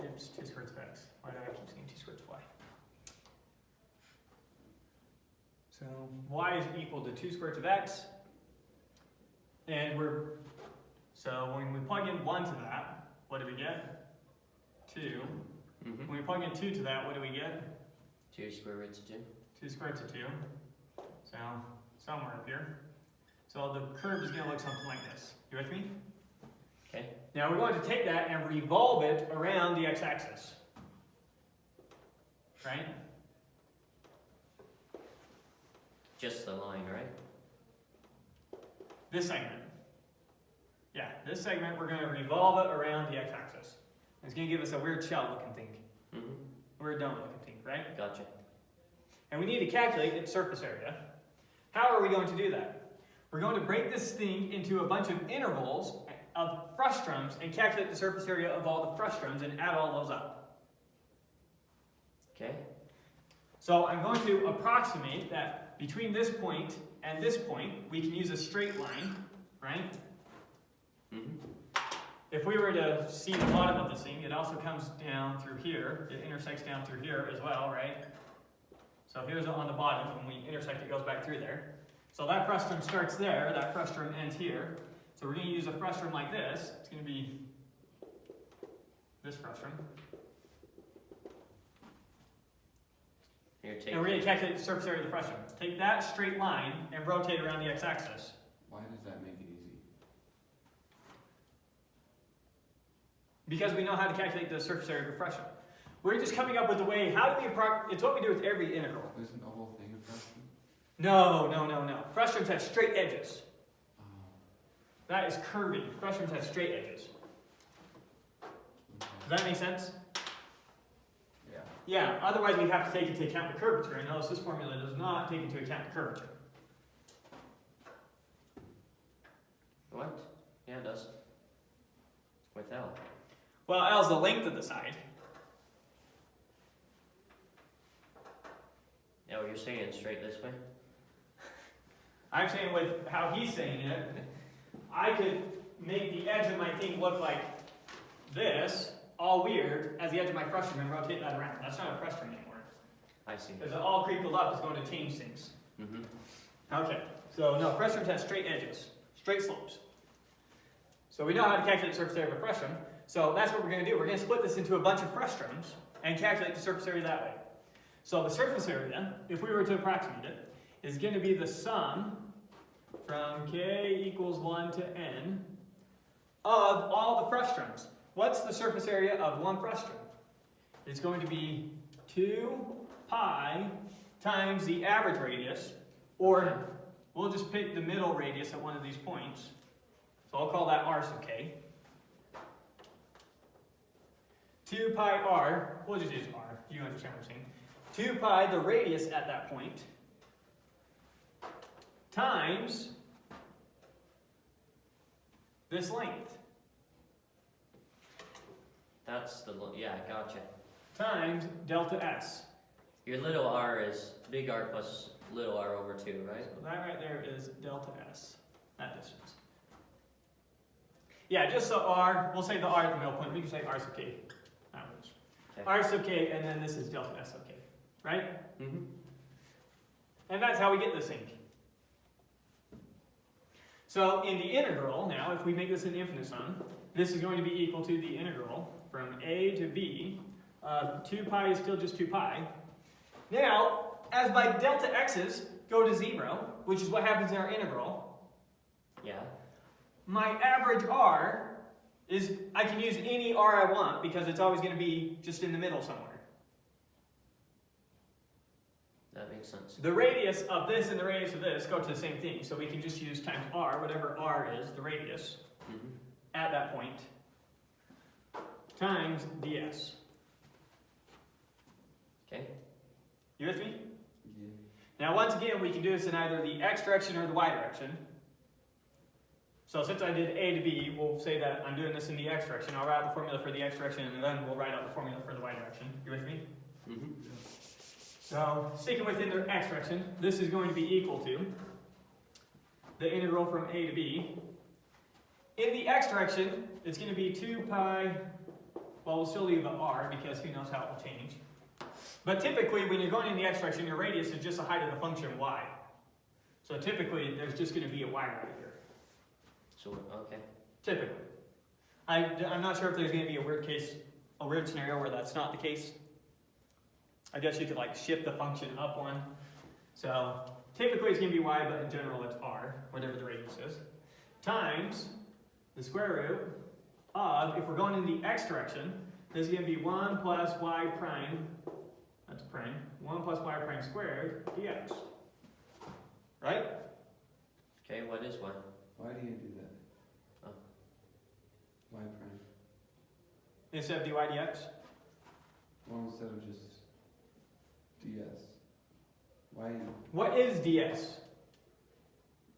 oops, 2 squared to x. Why do I keep saying 2 squared to y? So y is equal to 2 squared of x. And so when we plug in 1 to that, what do we get? 2. Mm-hmm. When we plug in 2 to that, what do we get? 2 square root of 2. 2 squared to 2. So somewhere up here. So the curve is going to look something like this. You with me? Okay. Now we're going to take that and revolve it around the x-axis. Right? Just the line, right? This segment. Yeah, this segment, we're going to revolve it around the x-axis. It's going to give us a weird shell-looking thing. Mm-hmm. Weird dome-looking thing, right? Gotcha. And we need to calculate its surface area. How are we going to do that? We're going to break this thing into a bunch of intervals of frustrums and calculate the surface area of all the frustrums and add all those up. Okay. So I'm going to approximate that between this point and this point, we can use a straight line, right? Mm-hmm. If we were to see the bottom of this thing, it also comes down through here. It intersects down through here as well, right? So here's on the bottom. When we intersect, it goes back through there. So that frustrum starts there. That frustrum ends here. So we're going to use a frustrum like this. It's going to be this frustrum. And we're going to calculate the surface area of the frustrum. Take that straight line and rotate around the x-axis. Why does that make it easy? Because we know how to calculate the surface area of a frustrum. We're just coming up with a way, how do we it's what we do with every integral. Isn't the whole thing a frustrum? No. Frustrums have straight edges. Oh. That is curving. Frustrums have straight edges. Okay. Does that make sense? Yeah. Yeah, otherwise we'd have to take into account the curvature. And notice this formula does not take into account the curvature. What? Yeah, it does. With L. Well, L is the length of the side. Oh, you're saying it straight this way? I'm saying with how he's saying it, I could make the edge of my thing look like this, all weird, as the edge of my frustrum and rotate that around. That's not a frustrum anymore. I see. Because it all creeped up is going to change things. Mm-hmm. Okay, so no, frustrums have straight edges, straight slopes. So we know how to calculate the surface area of a frustrum. So that's what we're going to do. We're going to split this into a bunch of frustrums and calculate the surface area that way. So the surface area, if we were to approximate it, is going to be the sum from k equals 1 to n of all the frustrums. what's the surface area of one frustum? It's going to be 2 pi times the average radius, or we'll just pick the middle radius at one of these points. So I'll call that r sub k. 2 pi r, we'll just use r, you understand what I'm saying. 2 pi, the radius at that point, times this length. That's the, yeah, gotcha. Times delta s. Your little r is big R plus little r over 2, right? So that right there is delta s, that distance. Yeah, just so r, we'll say the r at the middle point, we can say r sub k. That works. Okay. R sub k, and then this is delta s sub k, right? Mm-hmm. And that's how we get this thing. So in the integral, now, if we make this an infinite sum, this is going to be equal to the integral from a to b. 2 pi is still just 2 pi. Now, as my delta x's go to 0, which is what happens in our integral, Yeah. my average r is, I can use any r I want because it's always going to be just in the middle somewhere. That makes sense. The radius of this and the radius of this go to the same thing, so we can just use times r, whatever r is, the radius, Mm-hmm. at that point, times ds. Okay. You with me? Yeah. Now once again, we can do this in either the x direction or the y direction. So since I did a to b, we'll say that I'm doing this in the x direction. I'll write out the formula for the x direction, and then we'll write out the formula for the y direction. You with me? Mm-hmm. So sticking within the x direction, this is going to be equal to the integral from a to b. In the x direction, it's going to be 2 pi, well, we'll still leave the r because who knows how it will change. But typically, when you're going in the x direction, your radius is just the height of the function y. So typically, there's just going to be a y right here. So, okay. Typically. I'm not sure if there's going to be a weird scenario where that's not the case. I guess you could like shift the function up one. So typically it's going to be y, but in general it's r, whatever the radius is, times the square root of, if we're going in the x direction, this is going to be 1 plus y prime, that's prime, 1 plus y prime squared dx. Right? Okay, what is y? Why do you do that? Oh. Y prime? Instead of dy dx? Or instead of just ds? Why? What is ds?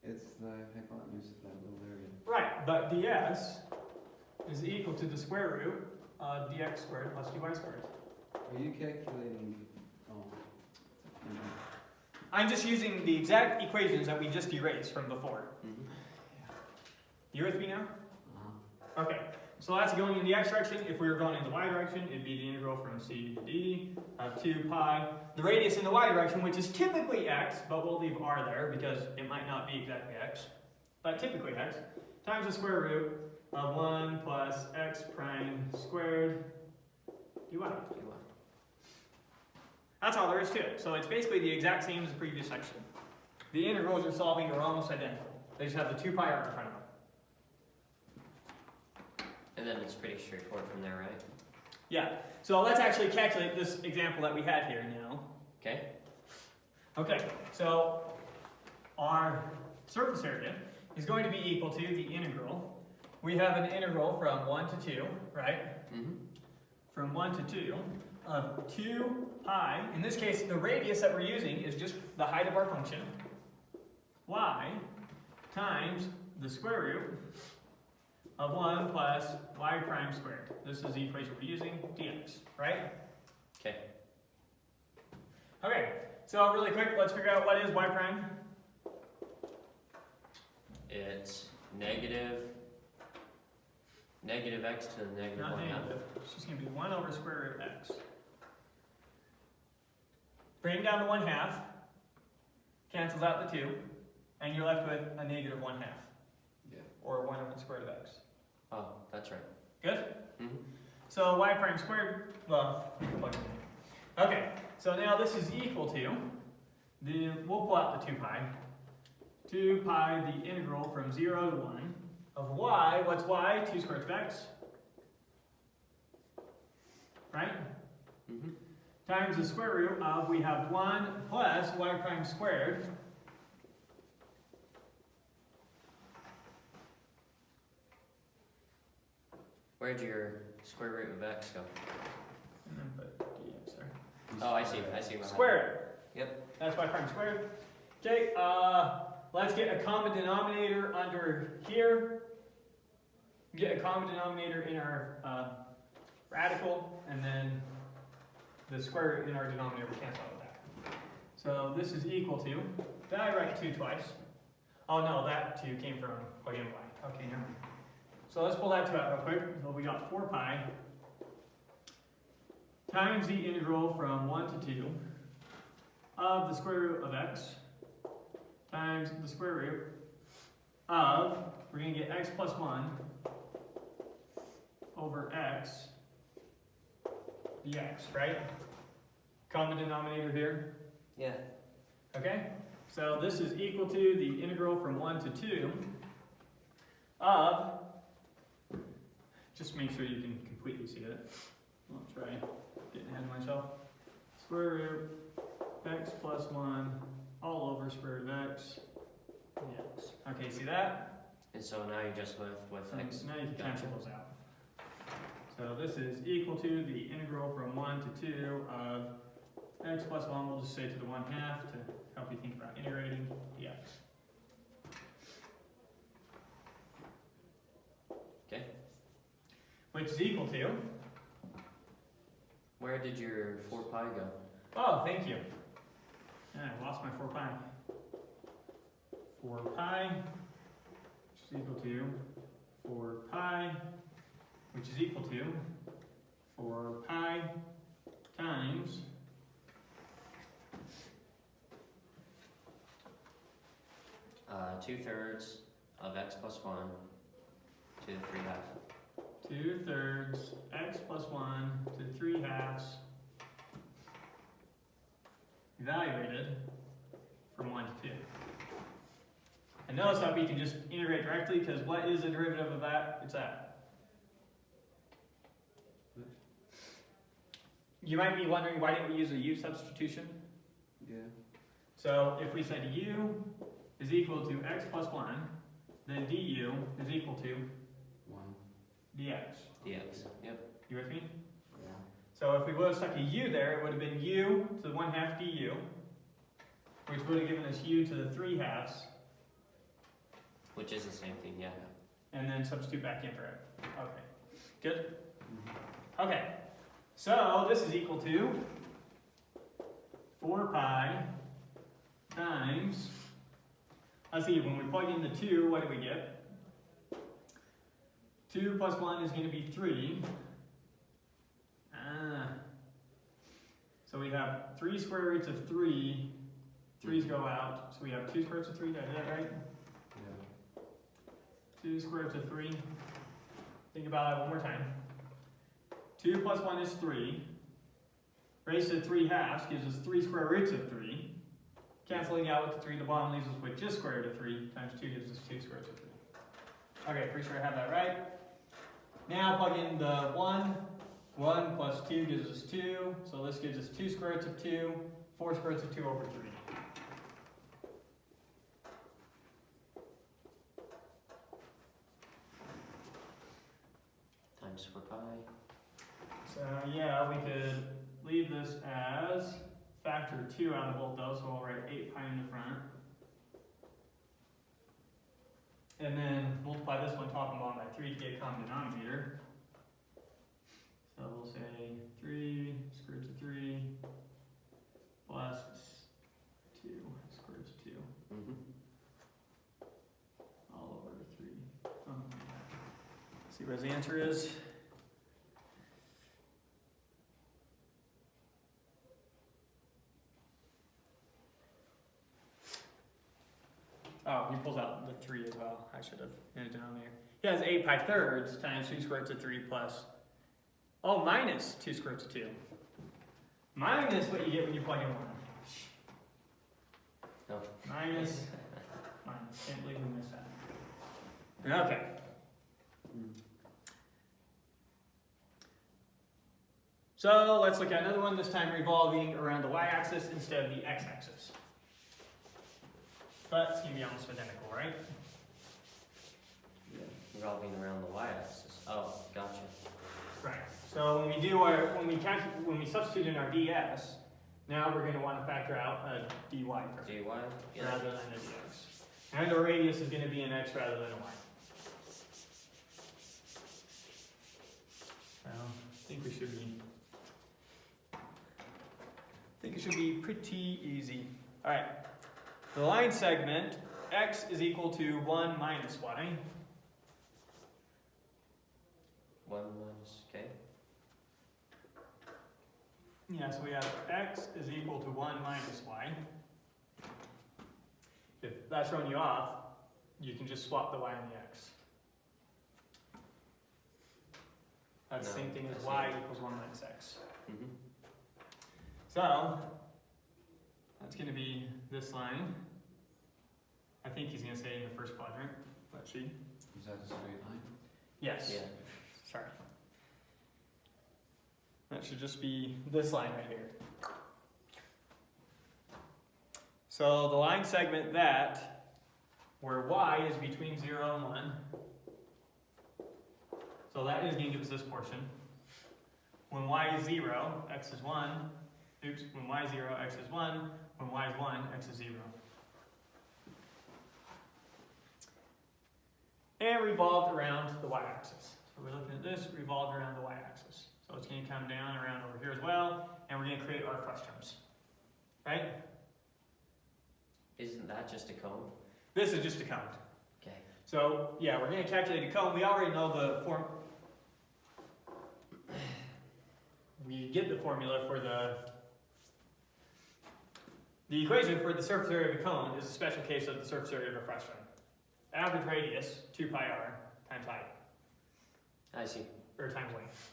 It's the hypotenuse of that little area. Right, but ds is equal to the square root of dx squared plus dy squared. Are you calculating? Oh. Mhm. I'm just using the exact equations that we just erased from before. Mm-hmm. You with me now? Uh-huh. Okay, so that's going in the x direction. If we were going in the y direction, it'd be the integral from c to d of 2 pi. The radius in the y direction, which is typically x, but we'll leave r there because it might not be exactly x, but typically x, times the square root of 1 plus x prime squared dy. That's all there is to it. So it's basically the exact same as the previous section. The integrals you're solving are almost identical. They just have the 2 pi r in front of them. And then it's pretty straightforward from there, right? Yeah. So let's actually calculate this example that we had here now. Okay. Okay. So our surface area is going to be equal to the integral. We have an integral from 1 to 2, right? Mm-hmm. From 1 to 2 of 2 pi. In this case, the radius that we're using is just the height of our function. Y times the square root of 1 plus y prime squared. This is the equation we're using, dx, right? Okay. Okay, so really quick, let's figure out what is y prime. It's negative x to the negative Not 1 half. negative, it's just going to be 1 over square root x. Bring down the 1 half, cancels out the 2, and you're left with a negative 1 half, Yeah. or 1 over the square root of x. Oh, that's right. Good? Mm-hmm. So y prime squared, well, plug it in. Okay, so now this is equal to, we'll pull out the 2 pi. 2 pi, the integral from 0 to 1 of y, what's y? 2 squared of x. right? Mm-hmm. Times the square root of, we have 1 plus y prime squared. Where'd your square root of x go? And then put dx there. Oh, I see what Squared. Yep. That's y prime squared. Okay, let's get a common denominator under here. Get a common denominator in our radical, and then the square root in our denominator will cancel out with that. So this is equal to, did I write 2 twice? Oh no, that 2 came from plug in y. Okay, never mind. So let's pull that 2 out real quick. So we got 4 pi times the integral from 1 to 2 of the square root of x times the square root of, we're going to get x plus 1 over x dx, right? Common denominator here. Yeah. Okay? So this is equal to the integral from 1 to 2 of, just make sure you can completely see it. I'll try getting ahead of myself. Square root x plus 1 all over square root of x dx. Okay, see that? And so now you're just left with x. Now you can Gotcha. cancel those out. So this is equal to the integral from 1 to 2 of x plus 1, we'll just say to the 1/2 to help you think about integrating dx. Okay. Which is equal to, Where did your 4 pi go? oh, thank you. Yeah, I lost my 4 pi. 4 pi, which is equal to 4 pi, which is equal to 4 pi times 2/3 of x plus 1 to the 3/2. 2/3 x plus 1 to 3/2 evaluated from 1 to 2. And notice how we can just integrate directly, because what is the derivative of that? It's that. You might be wondering, why didn't we use a u substitution? Yeah. So if we said u is equal to x plus 1, then du is equal to 1. dx. dx. Yep. You with me? Yeah. So if we would have stuck a u there, it would have been u to the 1/2 du, which would have given us u to the 3/2, Which is the same thing, yeah. and then substitute back in for it. Okay, good? Mm-hmm. Okay, so this is equal to 4 pi times, let's see, when we plug in the 2, what do we get? 2 plus 1 is going to be 3. So we have 3 square roots of 3. 3's go out, so we have 2 square roots of 3. Did I do that right? Yeah. 2 square roots of 3. Think about it one more time. 2 plus 1 is 3. Raised to 3/2 gives us 3 square roots of 3. Canceling out with the 3 at the bottom leaves us with just square root of 3 times 2 gives us 2 square roots of 3. Okay, pretty sure I have that right. Now plug in the 1. 1 plus 2 gives us 2. So this gives us 2 square roots of 2. 4 square roots of 2 over 3. Times 4 pi. So yeah, we could leave this as factor 2 out of both those, so we'll write 8 pi in the front. And then multiply this one top and bottom by 3 to get a common denominator. So we'll say 3 square root of 3 plus 2 square root of 2 Mm-hmm. all over 3. See what the answer is? Oh, he pulls out the 3 as well. I should have in the denominator. He has 8 pi thirds times 2 square roots of 3 plus, oh, minus 2 square roots of 2. Minus what you get when you plug in 1. No. Minus. Can't believe we missed that. Okay. So let's look at another one, this time revolving around the y-axis instead of the x-axis. But it's going to be almost identical, right? Yeah. Revolving around the y-axis. Oh, gotcha. Right. So when we substitute in our ds, now we're going to want to factor out a dy first, dy? Yeah. rather than a dx. And our radius is going to be an x rather than a y. So I think it should be pretty easy. All right. The line segment x is equal to 1 minus y. 1 minus, okay. Yeah, so we have x is equal to 1 minus y. If that's throwing you off, you can just swap the y and the x. That's the same thing as y equals 1 minus x. Mm-hmm. So, that's going to be this line. I think he's going to say in the first quadrant. Let's see. Is that a straight line? Yes. Yeah. Sorry. That should just be this line right here. So the line segment where y is between 0 and 1, so that is going to give us this portion. When y is 0, x is 1. Oops, when y is 0, x is 1. When y is 1, x is 0. And revolved around the y-axis. So we're looking at this, revolved around the y-axis. So it's going to come down around over here as well, and we're going to create our frustrums. Right? Isn't that just a cone? This is just a cone. Okay. So, yeah, we're going to calculate a cone. We already know the form. We get the formula for the equation for the surface area of a cone is a special case of the surface area of a frustrum. Average radius, 2 pi r, times height. I see. Or times length.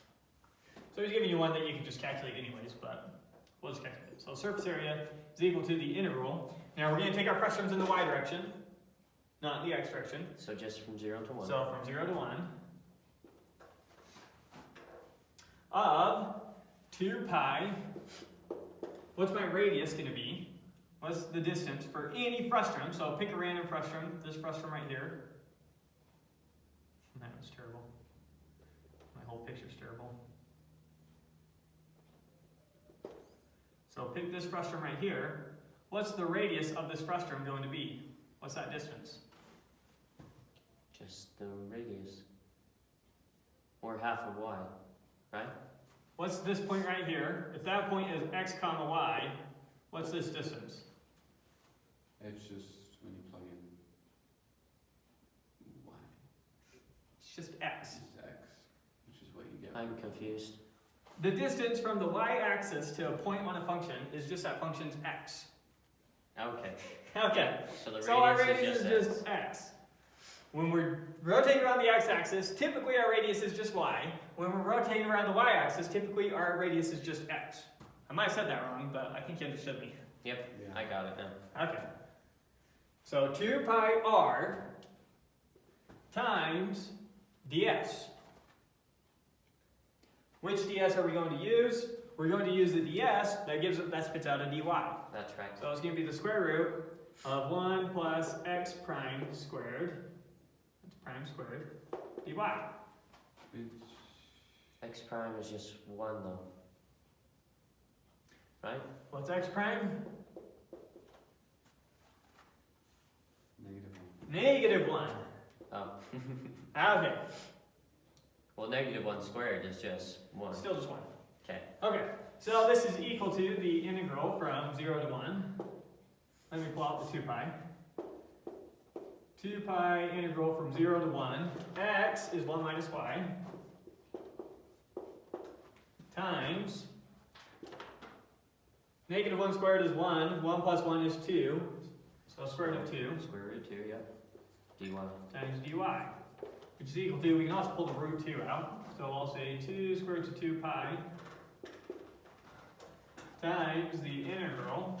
So he's giving you one that you can just calculate anyways, but we'll just calculate it. So surface area is equal to the integral. Now we're going to take our frustrums in the y direction, not in the x direction. So just from 0 to 1. So from 0 to 1 of 2 pi, what's my radius going to be? What's the distance for any frustrum? So pick a random frustrum, this frustrum right here. That was terrible. My whole picture's terrible. So pick this frustrum right here. What's the radius of this frustrum going to be? What's that distance? Just the radius. Or half of y, right? What's this point right here? If that point is x comma y, what's this distance? It's just when you plug in y. It's just x. It's x, which is what you get. I'm confused. The distance from the y-axis to a point on a function is just that function's x. Okay. Okay. So the So our radius radius is just x. When we're rotating around the x-axis, typically our radius is just y. When we're rotating around the y-axis, typically our radius is just x. I might have said that wrong, but I think you understood me. Yep, Yeah. I got it now. Okay. So 2 pi r times ds. Which ds are we going to use? We're going to use the ds that spits out a dy. That's right. So it's going to be the square root of 1 plus x prime squared. That's prime squared dy. It's X prime is just 1 though. Right? What's x prime? negative 1. Negative 1. Oh. Okay. Well, negative 1 squared is just 1. Still just 1. Okay. Okay. So this is equal to the integral from 0 to 1. Let me pull out the 2 pi. 2 pi integral from 0 to 1. X is 1 minus y. Times. Negative 1 squared is 1. 1 plus 1 is 2. So square root of 2. Square root of 2, yep. dy. Times dy. Which is equal to, we can also pull the root 2 out. So I'll say 2 square root of 2 pi times the integral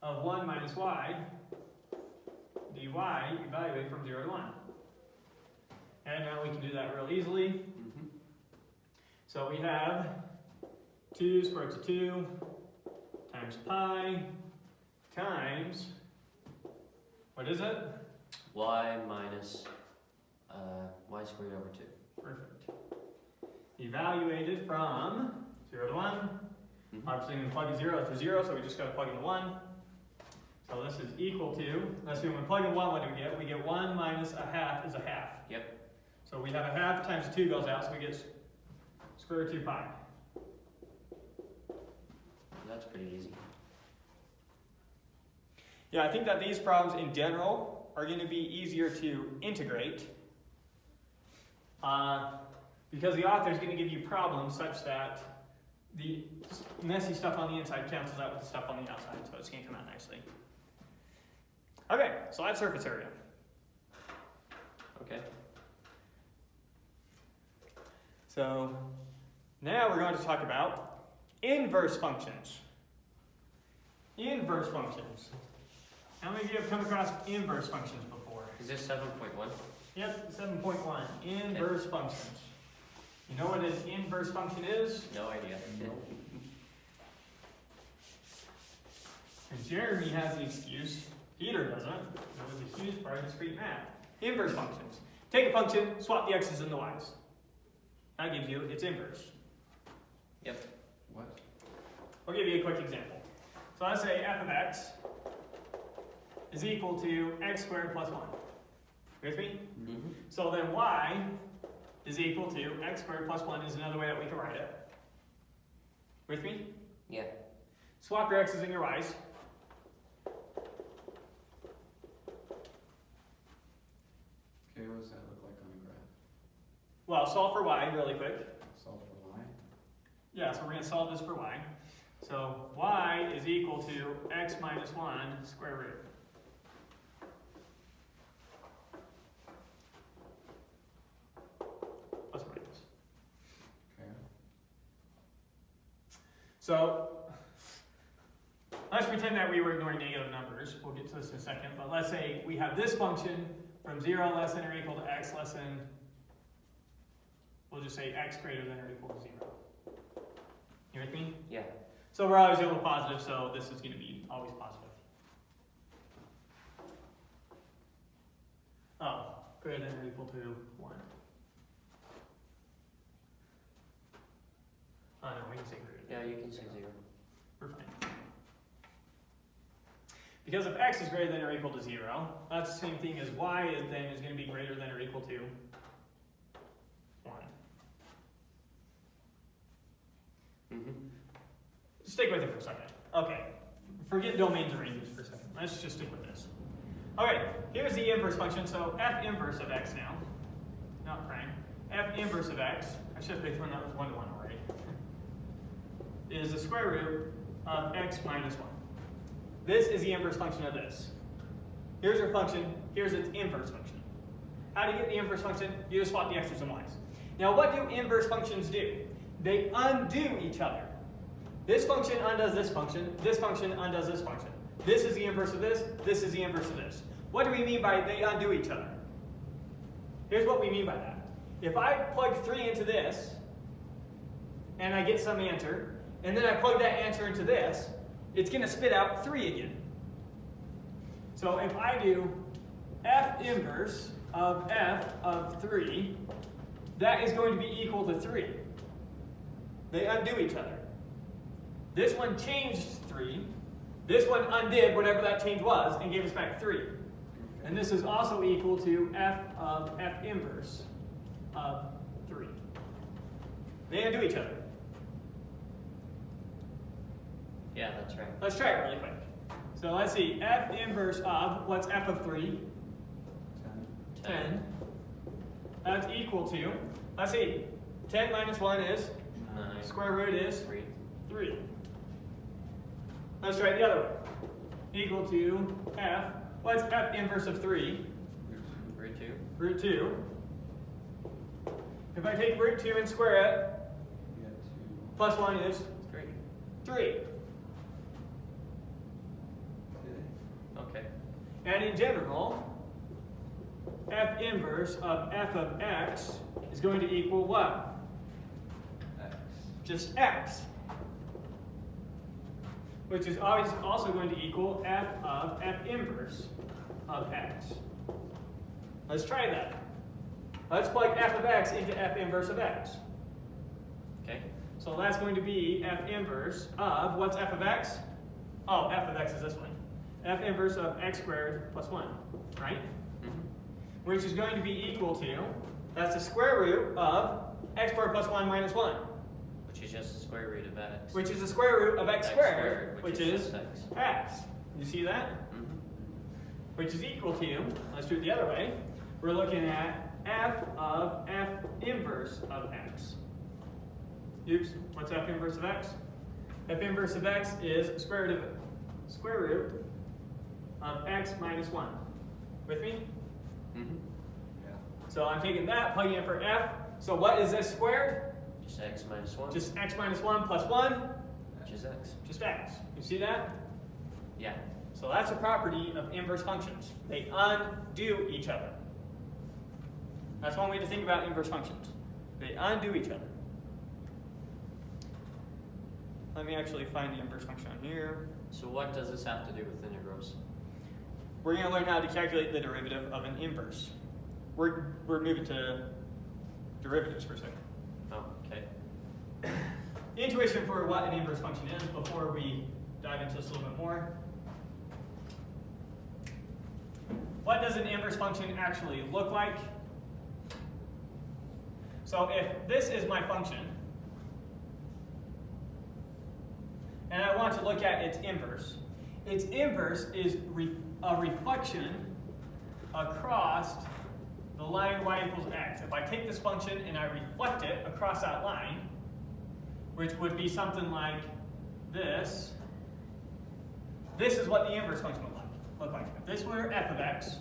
of 1 minus y dy evaluate from 0 to 1. And now we can do that real easily. Mm-hmm. So we have 2 square root of 2 times pi times, what is it? Y minus y squared over 2. Perfect. Evaluated from 0 to 1. Obviously, when we plug in 0 to 0, so we just got to plug in 1. So this is equal to, let's see, when we plug in 1, what do we get? We get 1 minus a half is a half. Yep. So we have a half times 2 goes out, so we get square root of 2 pi. That's pretty easy. Yeah, I think that these problems in general are going to be easier to integrate because the author is going to give you problems such that the messy stuff on the inside cancels out with the stuff on the outside, so it's going to come out nicely. Okay, so that's surface area. Okay. So now we're going to talk about inverse functions. Inverse functions. How many of you have come across inverse functions before? Is this 7.1? Yep, 7.1. Inverse functions. You know what an inverse function is? No idea. And Jeremy has the excuse. Peter doesn't. It was a huge part of discrete math. Inverse functions. Take a function, swap the x's and the y's. That gives you its inverse. Yep. What? I'll give you a quick example. So let's say f of x is equal to x squared plus 1. With me? Mm-hmm. So then y is equal to x squared plus 1 is another way that we can write it. With me? Yeah. Swap your x's and your y's. Okay, what does that look like on a graph? Well, solve for y really quick. Solve for y. Yeah, so we're going to solve this for y. So y is equal to x minus 1 square root. Plus or minus. Okay. So let's pretend that we were ignoring negative numbers. We'll get to this in a second. But let's say we have this function from 0 less than or equal to x less than, we'll just say x greater than or equal to 0. You with me? Yeah. So we're always equal to positive, so this is going to be always positive. Oh, greater than or equal to 1. Oh no, we can say greater than. Yeah, you can say 0. We're fine. Because if x is greater than or equal to 0, that's the same thing as y then is going to be greater than or equal to 1. Mm-hmm. Stick with it for a second. Okay, forget domains or ranges for a second. Let's just stick with this. Okay, here's the inverse function. So f inverse of x now, not prime. F inverse of x, I should have picked one that was 1 to 1 already, is the square root of x minus 1. This is the inverse function of this. Here's your function, here's its inverse function. How do you get the inverse function? You just swap the x's and y's. Now what do inverse functions do? They undo each other. This function undoes this function undoes this function. This is the inverse of this is the inverse of this. What do we mean by they undo each other? Here's what we mean by that. If I plug 3 into this, and I get some answer, and then I plug that answer into this, it's going to spit out 3 again. So if I do f inverse of f of 3, that is going to be equal to 3. They undo each other. This one changed 3. This one undid whatever that change was and gave us back 3. And this is also equal to f of f inverse of 3. They undo each other. Yeah, that's right. Let's try it really quick. So let's see, f inverse of, what's f of 3? 10. That's equal to, let's see, 10 minus 1 is? 9. Square root is? 3. 3. Let's try it the other way. Equal to f, what's f inverse of 3? Root 2. Root 2. If I take root 2 and square it, We got 2. plus 1 is 3. 3. Okay. And in general, f inverse of f of x is going to equal what? X. Just x. which is always also going to equal f of f inverse of x. Let's try that. Let's plug f of x into f inverse of x. Okay. So that's going to be f inverse of, what's f of x? Oh, f of x is this one. F inverse of x squared plus 1, right? Mm-hmm. Which is going to be equal to, that's the square root of x squared plus 1 minus 1. Which is just the square root of x. Which is the square root of x squared, which is just x. x. You see that? Mm-hmm. Which is equal to, let's do it the other way, we're looking at f of f inverse of x. Oops, what's f inverse of x? F inverse of x is square root of x minus 1. With me? Mm-hmm. Yeah. So I'm taking that, plugging it for f. So what is this squared? Just x minus 1. Just x minus 1 plus 1. Which is x. Just x. You see that? Yeah. So that's a property of inverse functions. They undo each other. That's one way to think about inverse functions. They undo each other. Let me actually find the inverse function on here. So what does this have to do with integrals? We're going to learn how to calculate the derivative of an inverse. We're moving to derivatives for a second. Oh, okay. Intuition for what an inverse function is before we dive into this a little bit more. What does an inverse function actually look like? So if this is my function, and I want to look at its inverse is a reflection across the line y equals x. If I take this function and I reflect it across that line, which would be something like this, this is what the inverse function would look like. If this were f of x,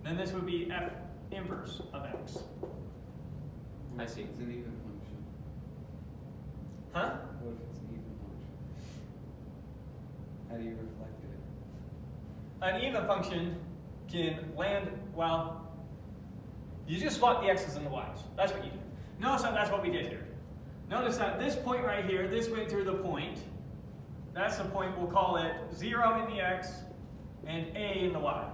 then this would be f inverse of x. I see. It's an even function. Huh? What if it's an even function? How do you reflect it? An even function can land, well, you just swap the x's and the y's. That's what you do. Notice that that's what we did here. Notice that this point right here, this went through the point. That's the point, we'll call it 0 in the x and a in the y.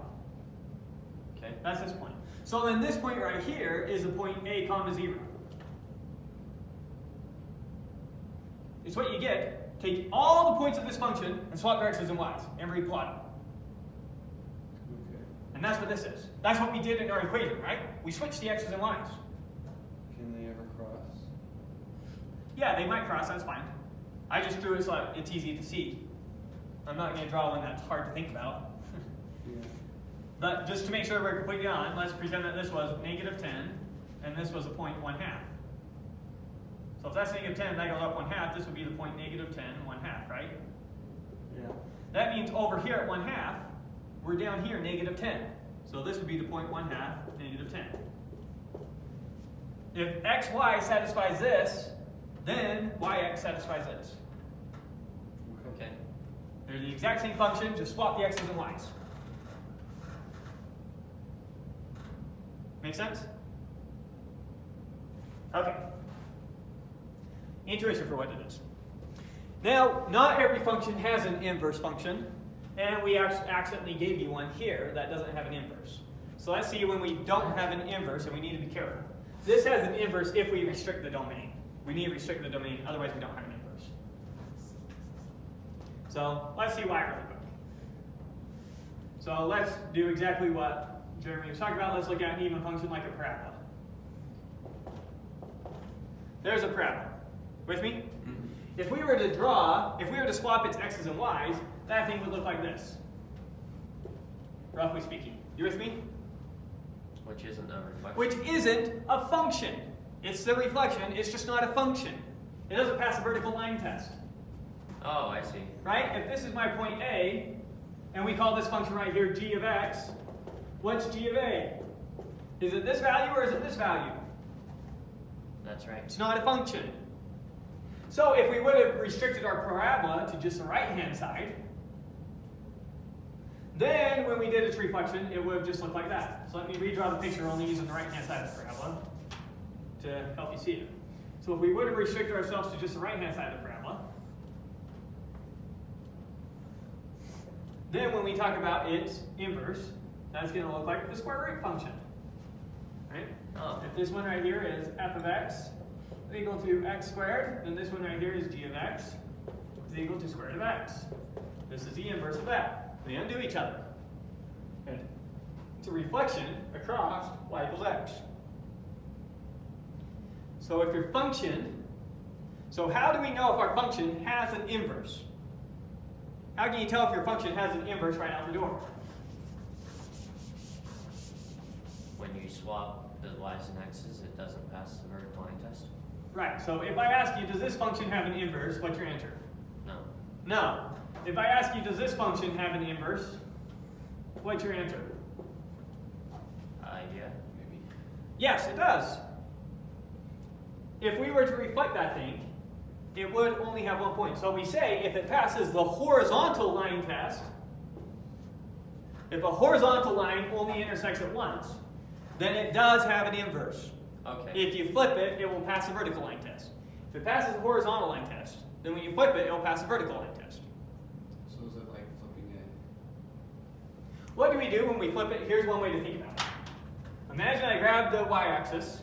Okay. That's this point. So then this point right here is the point a comma 0. It's what you get. Take all the points of this function and swap their x's and y's and replot them. Okay. And that's what this is. That's what we did in our equation, right? We switched the x's and y's. Can they ever cross? Yeah, they might cross, that's fine. I just drew it so it's easy to see. I'm not going to draw one that's hard to think about. Yeah. But just to make sure we're completely on, let's pretend that this was negative 10, and this was a point 1/2. So if that's negative 10 and that goes up 1/2, this would be the point negative 10, 1/2, right? Yeah. That means over here at 1/2, we're down here negative 10. So this would be the point 1/2, negative 10. If xy satisfies this, then yx satisfies this. Okay. They're the exact same function, just swap the x's and y's. Make sense? Okay. Intuition for what it is. Now, not every function has an inverse function, and we accidentally gave you one here that doesn't have an inverse. So let's see when we don't have an inverse, and we need to be careful. This has an inverse if we restrict the domain. We need to restrict the domain, otherwise we don't have an inverse. So let's see why really quick. So let's do exactly what Jeremy was talking about. Let's look at an even function like a parabola. There's a parabola. With me? Mm-hmm. If we were to swap its x's and y's, that thing would look like this. Roughly speaking. You with me? Which isn't a reflection. Which isn't a function. It's the reflection, it's just not a function. It doesn't pass a vertical line test. Oh, I see. Right? If this is my point A, and we call this function right here g of x, what's g of a? Is it this value or is it this value? That's right. It's not a function. So if we would have restricted our parabola to just the right-hand side, then when we did its reflection, it would have just looked like that. So let me redraw the picture only using the right-hand side of the parabola to help you see it. So if we would have restricted ourselves to just the right-hand side of the parabola, Then when we talk about its inverse, that's going to look like the square root function. Right? Oh. If this one right here is f of x is equal to x squared, then this one right here is g of x is equal to square root of x. This is the inverse of that. They undo each other. And it's a reflection across y equals x. So if your function, so how do we know if our function has an inverse? How can you tell if your function has an inverse right out the door? When you swap the y's and x's, it doesn't pass the vertical line test? Right, so if I ask you, does this function have an inverse, what's your answer? No. No. If I ask you, does this function have an inverse, what's your answer? Yeah, maybe. Yes, it does. If we were to reflect that thing, it would only have one point. So we say if it passes the horizontal line test, if a horizontal line only intersects it once, then it does have an inverse. Okay. If you flip it, it will pass the vertical line test. If it passes the horizontal line test, then when you flip it, it will pass the vertical line test. So is it like flipping it? What do we do when we flip it? Here's one way to think about it. Imagine I grab the y-axis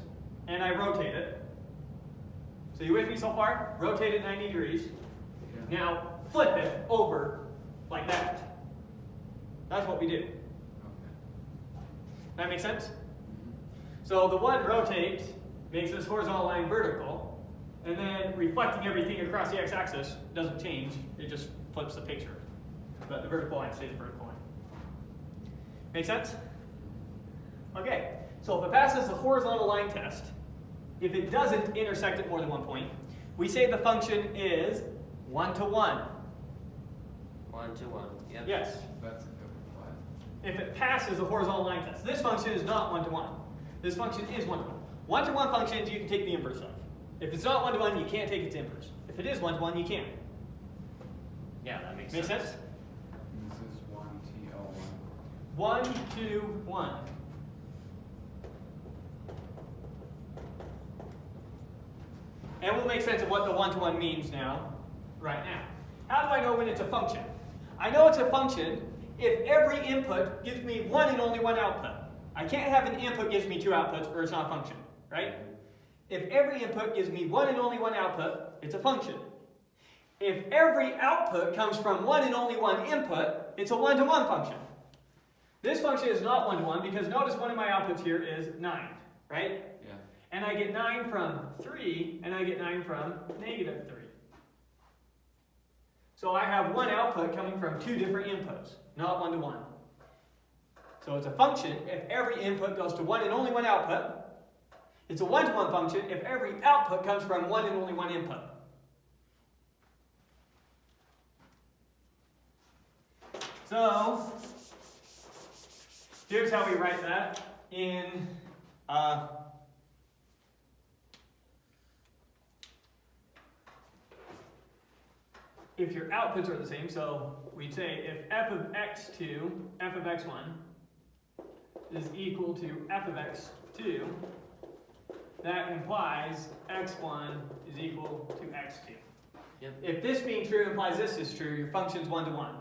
and I rotate it. So you with me so far? Rotate it 90 degrees. Yeah. Now flip it over like that. That's what we do. Okay. That make sense? Mm-hmm. So the one rotate makes this horizontal line vertical, and then reflecting everything across the x-axis doesn't change. It just flips the picture. But the vertical line stays the vertical line. Make sense? Okay. So if it passes the horizontal line test, if it doesn't intersect at more than one point, we say the function is 1 to 1. 1 to 1. Yep. Yes. That's if it what? If it passes the horizontal line test. This function is not 1 to 1. This function is 1 to 1. 1 to 1 functions you can take the inverse of. If it's not 1 to 1, you can't take its inverse. If it is 1 to 1, you can. Yeah, that makes Make sense. sense? And this is 1TL1. 1 to 1. And we'll make sense of what the 1 to 1 means now, right now. How do I know when it's a function? I know it's a function if every input gives me one and only one output. I can't have an input gives me two outputs or it's not a function, right? If every input gives me one and only one output, it's a function. If every output comes from one and only one input, it's a 1 to 1 function. This function is not 1 to 1 because notice one of my outputs here is 9, right? Yeah. And I get 9 from 3, and I get 9 from negative 3. So I have one output coming from two different inputs, not 1 to 1. So it's a function if every input goes to one and only one output. It's a 1 to 1 function if every output comes from one and only one input. So here's how we write that in if your outputs are the same, so we'd say if f of x2, f of x1 is equal to f of x2, that implies x1 is equal to x2. Yep. If this being true implies this is true, your function's 1 to 1.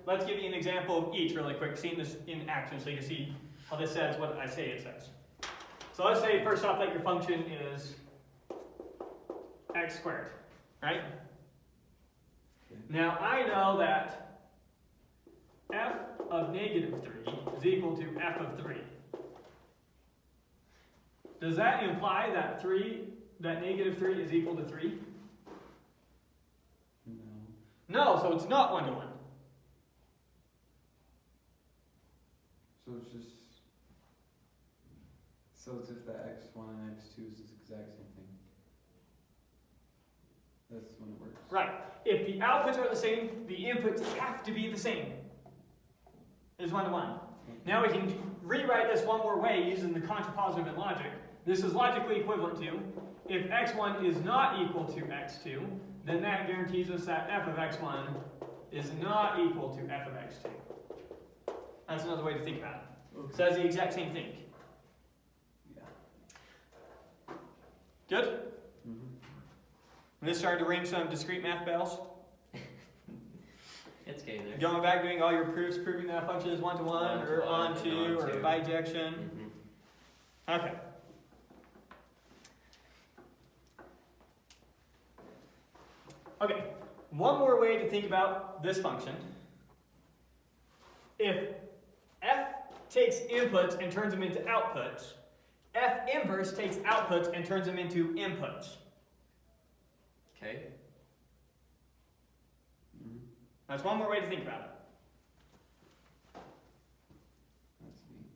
Let's give you an example of each really quick, seeing this in action so you can see how this says what I say it says. So let's say first off that your function is x squared, right? Now I know that f of negative 3 is equal to f of 3. Does that imply that negative 3 is equal to 3? No. No, so it's not 1 to 1. So it's just. So it's if the x1 and x2 is the exact same thing. That's when it works. Right. If the outputs are the same, the inputs have to be the same. It's 1 to 1. Now we can rewrite this one more way using the contrapositive and logic. This is logically equivalent to if x1 is not equal to x2, then that guarantees us that f of x1 is not equal to f of x2. That's another way to think about it. Okay. Says the exact same thing. Yeah. Good? Mm-hmm. I'm just starting to ring some discrete math bells. It's getting there. Going back, doing all your proofs, proving that a function is one-to-one, or on-to, or bijection. Mm-hmm. Okay. Okay, one more way to think about this function. If f takes inputs and turns them into outputs, f inverse takes outputs and turns them into inputs. Okay. Mm-hmm. That's one more way to think about it. That's neat.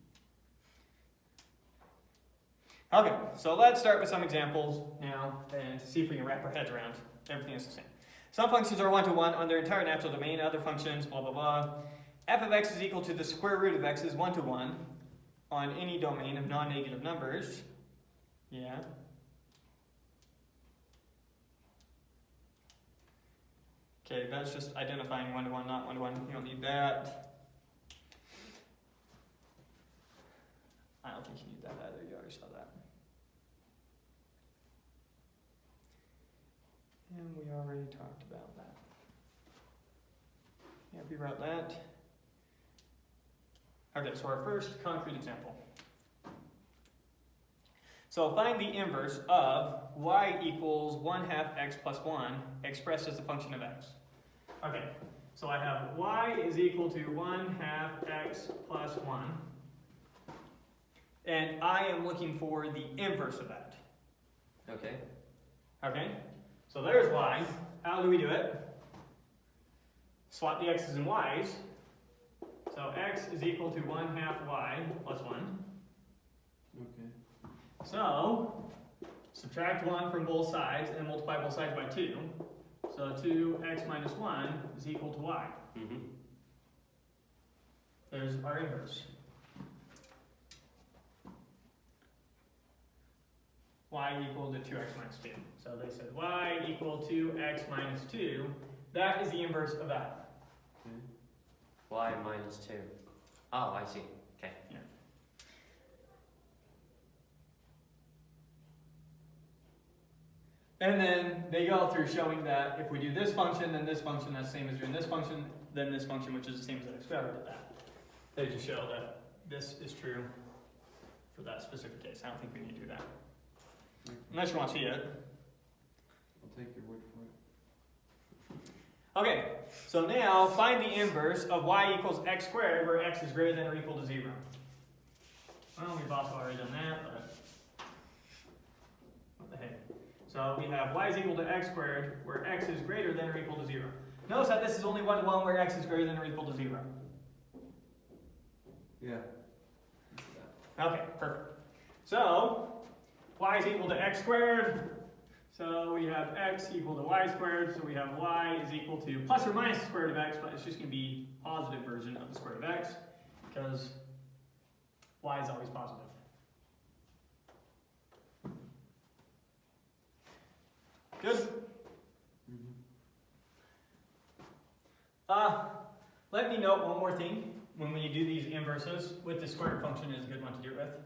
Okay, so let's start with some examples now and see if we can wrap our heads around everything is the same. Some functions are one-to-one on their entire natural domain, other functions, blah, blah, blah. F of x is equal to the square root of x is one-to-one on any domain of non-negative numbers. Yeah. Okay, that's just identifying one-to-one, not one-to-one. You don't need that. I don't think you need that either. You already saw that. And we already talked about that. Yeah, we wrote that. Okay, so our first concrete example. So find the inverse of y equals 1/2 x plus 1 expressed as a function of x. Okay, so I have y is equal to 1/2 x plus 1. And I am looking for the inverse of that. Okay. Okay, so there's y. How do we do it? Swap the x's and y's. So x is equal to 1/2 y plus 1. Okay. So, subtract 1 from both sides and multiply both sides by 2. So 2x minus 1 is equal to y. Mm-hmm. There's our inverse. Y equal to 2x minus 2. So they said y equal to x minus 2. That is the inverse of that. Okay. Y minus 2. Oh, I see. Okay. Yeah. And then they go through showing that if we do this function, then this function that's the same as doing this function, then this function, which is the same as x squared, did that. They just show that this is true for that specific case. I don't think we need to do that. Unless you want to see it. I'll take your word for it. Okay, so now find the inverse of y equals x squared, where x is greater than or equal to 0. Well, we've also already done that, but what the heck. So we have y is equal to x squared, where x is greater than or equal to 0. Notice that this is only one-to-one where x is greater than or equal to 0. Yeah. Okay, perfect. So, y is equal to x squared. So we have x equal to y squared. So we have y is equal to plus or minus the square root of x, but it's just going to be positive version of the square root of x, because y is always positive. Good? Mm-hmm. Let me note one more thing. When you do these inverses, with the square root function is a good one to do it with.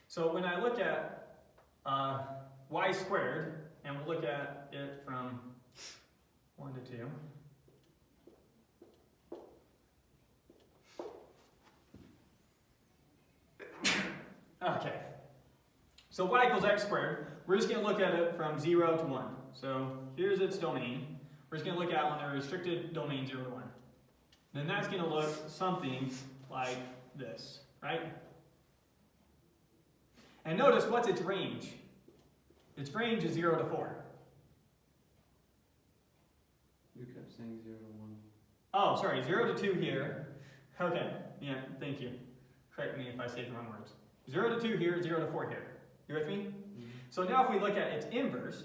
So when I look at y squared, and we'll look at it from 1 to 2. Okay. So y equals x squared. We're just going to look at it from 0 to 1. So here's its domain. We're just going to look at when they're restricted domain 0 to 1. Then that's going to look something like this, right? And notice, what's its range? Its range is 0 to 4. You kept saying 0 to 1. Oh, sorry, 0 to 2 here. Okay, yeah, thank you. Correct me if I say the wrong words. 0 to 2 here, 0 to 4 here. You with me? Mm-hmm. So now if we look at its inverse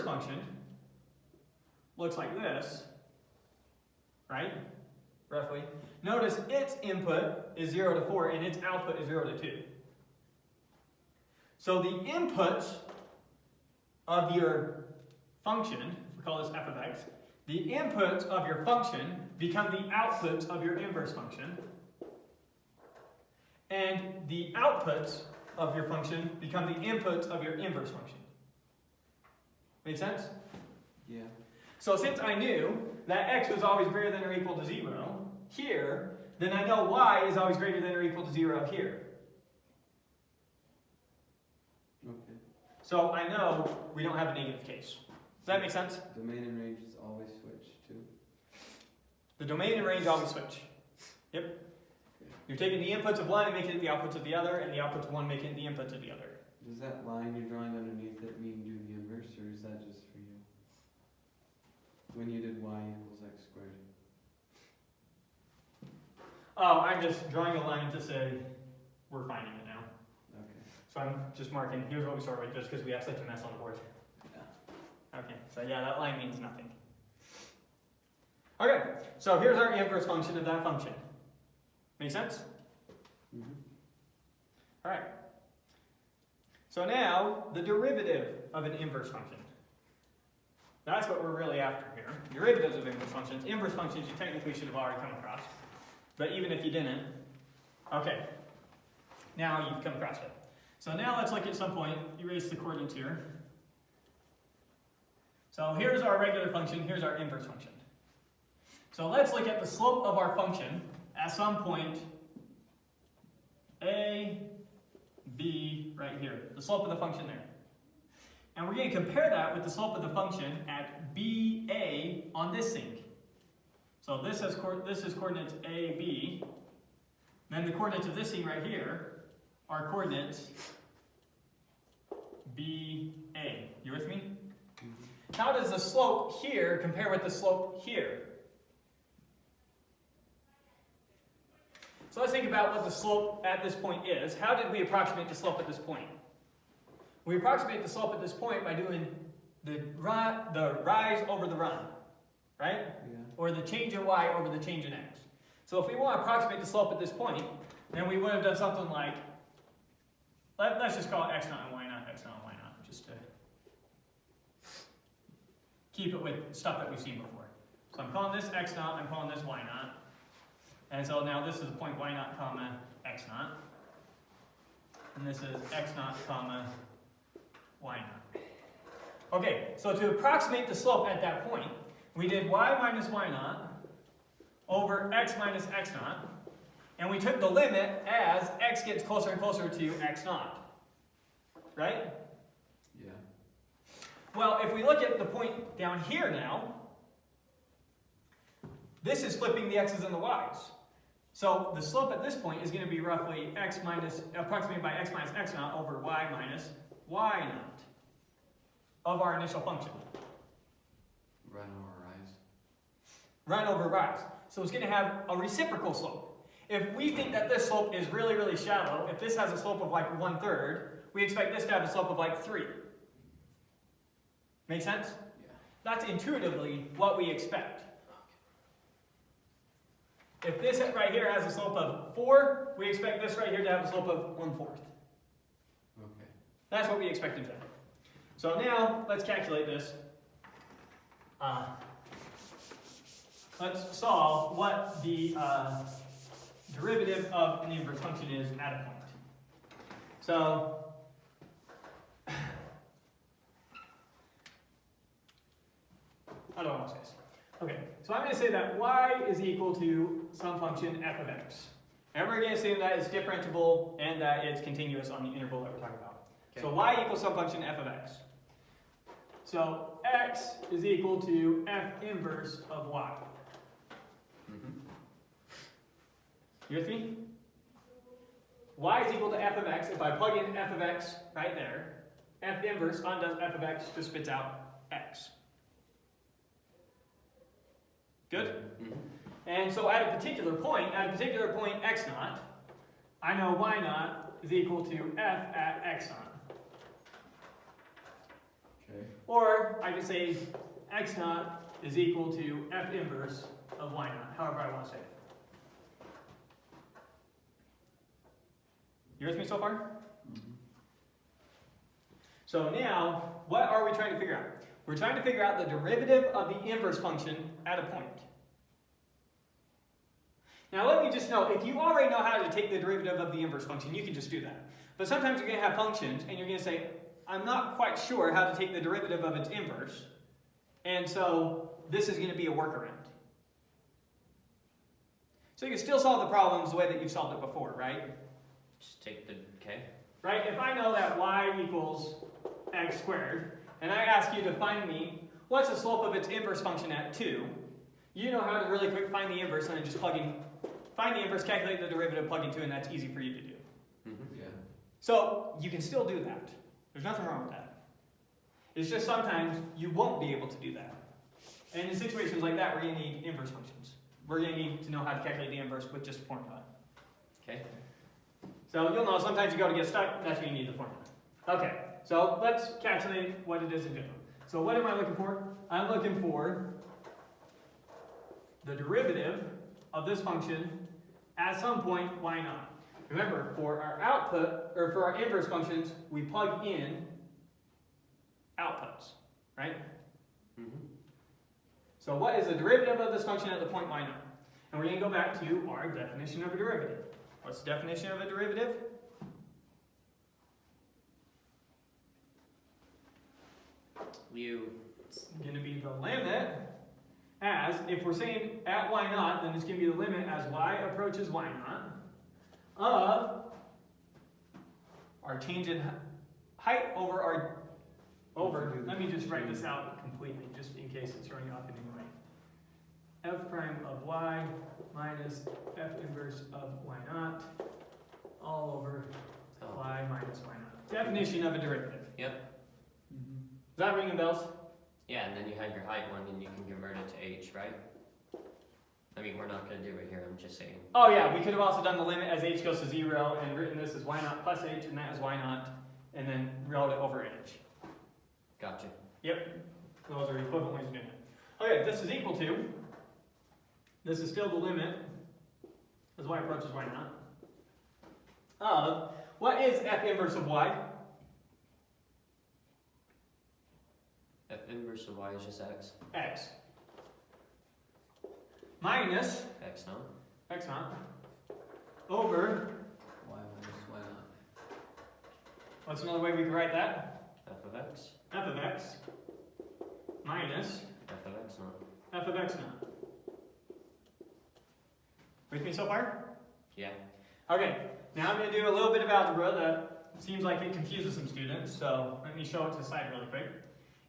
function looks like this, right? Roughly. Notice its input is 0 to 4 and its output is 0 to 2. So the inputs of your function, if we call this f of x, the inputs of your function become the outputs of your inverse function. And the outputs of your function become the inputs of your inverse function. Make sense? Yeah. So since I knew that x was always greater than or equal to 0 here, then I know y is always greater than or equal to 0 here. Okay. So I know we don't have a negative case. Does that make sense? Domain and range is always switched too. The domain and range always switch. Yep. You're taking the inputs of one and making it the outputs of the other, and the outputs of one making it the inputs of the other. Does that line you're drawing underneath it mean do the inverse, or is that just for you? When you did y equals x squared. Oh, I'm just drawing a line to say we're finding it now. Okay. So I'm just marking, here's what we start with, just because we have such a mess on the board. Yeah. Okay, so yeah, that line means nothing. Okay, so here's our inverse function of that function. Make sense? Mm-hmm. All right. So now, the derivative of an inverse function. That's what we're really after here. Derivatives of inverse functions. Inverse functions you technically should have already come across. But even if you didn't, okay. Now you've come across it. So now let's look at some point, erase the coordinates here. So here's our regular function, here's our inverse function. So let's look at the slope of our function at some point A, B, right here. The slope of the function there. And we're going to compare that with the slope of the function at BA on this thing. So this is coordinates A, B. Then the coordinates of this thing right here are coordinates B, A. You with me? Mm-hmm. How does the slope here compare with the slope here? So let's think about what the slope at this point is. How did we approximate the slope at this point? We approximate the slope at this point by doing the rise over the run, right? Yeah. Or the change in y over the change in x. So if we want to approximate the slope at this point, then we would have done something like, let's just call it x naught and y naught, x naught and y naught, just to keep it with stuff that we've seen before. So I'm calling this x naught, I'm calling this y naught. And so now this is the point y naught comma x naught. And this is x naught comma y naught. Okay, so to approximate the slope at that point, we did y minus y naught over x minus x naught. And we took the limit as x gets closer and closer to x naught. Right? Yeah. Well, if we look at the point down here now, this is flipping the x's and the y's. So the slope at this point is going to be roughly approximated by x minus x naught over y minus y naught of our initial function. Run over rise. Run over rise. So it's going to have a reciprocal slope. If we think that this slope is really, really shallow, if this has a slope of like 1/3, we expect this to have a slope of like 3. Make sense? Yeah. That's intuitively what we expect. If this right here has a slope of 4, we expect this right here to have a slope of 1/4. Okay. That's what we expect in general. So now, let's calculate this. Let's solve what the derivative of an inverse function is at a point. So, how do I want to say this? Okay, so I'm going to say that y is equal to some function f of x. And we're going to assume that it's differentiable and that it's continuous on the interval that we're talking about. Okay. So y equals some function f of x. So x is equal to f inverse of y. Mm-hmm. You with me? Y is equal to f of x. If I plug in f of x right there, f inverse undoes f of x, just spits out x. Good? Mm-hmm. And so at a particular point x naught, I know y naught is equal to f at x naught. Okay. Or I could say x naught is equal to f inverse of y naught, however I want to say it. You with me so far? Mm-hmm. So now, what are we trying to figure out? We're trying to figure out the derivative of the inverse function at a point. Now let me just know, if you already know how to take the derivative of the inverse function, you can just do that. But sometimes you're going to have functions, and you're going to say, I'm not quite sure how to take the derivative of its inverse, and so this is going to be a workaround. So you can still solve the problems the way that you've solved it before, right? Just take the, okay. Right? If I know that y equals x squared, and I ask you to find me what's the slope of its inverse function at 2, you know how to really quick find the inverse, and then just find the inverse, calculate the derivative, plug in 2, and that's easy for you to do. Yeah. So you can still do that. There's nothing wrong with that. It's just sometimes you won't be able to do that. And in situations like that, we're going to need inverse functions. We're going to need to know how to calculate the inverse with just a formula. Okay. So you'll know sometimes you go to get stuck, that's when you need the formula. Okay, so let's calculate what it is in general. So what am I looking for? I'm looking for the derivative of this function at some point y naught. Remember, for our output, or for our inverse functions, we plug in outputs, right? So what is the derivative of this function at the point y naught? And we're going to go back to our definition of a derivative. What's the definition of a derivative? It's going to be the limit as, if we're saying at y naught, then it's going to be the limit as y approaches y naught of our change in height over let me just write this out completely, just in case it's running off in any way. F prime of y minus f inverse of y naught all over y minus y naught. Definition of a derivative. Yep. Is that ringing bells? Yeah, and then you had your height one, and you can convert it to h, right? I mean, we're not going to do it here, I'm just saying. Oh yeah, we could have also done the limit as h goes to 0 and written this as y naught plus h, and that is y naught, and then wrote it over h. Gotcha. Yep, those are equivalent ways of doing it. Okay, this is equal to, this is still the limit as y approaches y naught, of, what is f inverse of y? F inverse of y is just x. X. Minus X naught. x naught over, Y minus Y naught. what's another way we could write that? F of x. F of x minus F of x naught. f of x naught. With me so far? Yeah. Okay, now I'm going to do a little bit of algebra that seems like it confuses some students, so let me show it to the side really quick.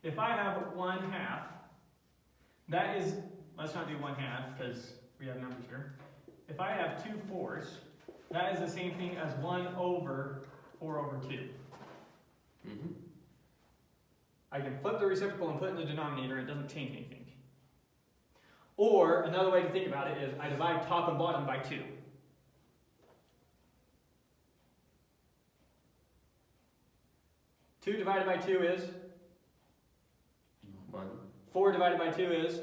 If I have 1/2, that is, let's not do 1/2 because we have numbers here. If I have 2/4, that is the same thing as 1 over 4 over 2. I can flip the reciprocal and put it in the denominator, it doesn't change anything. Or, another way to think about it is, I divide top and bottom by 2. Two divided by 2 is? 1. 4 divided by 2 is?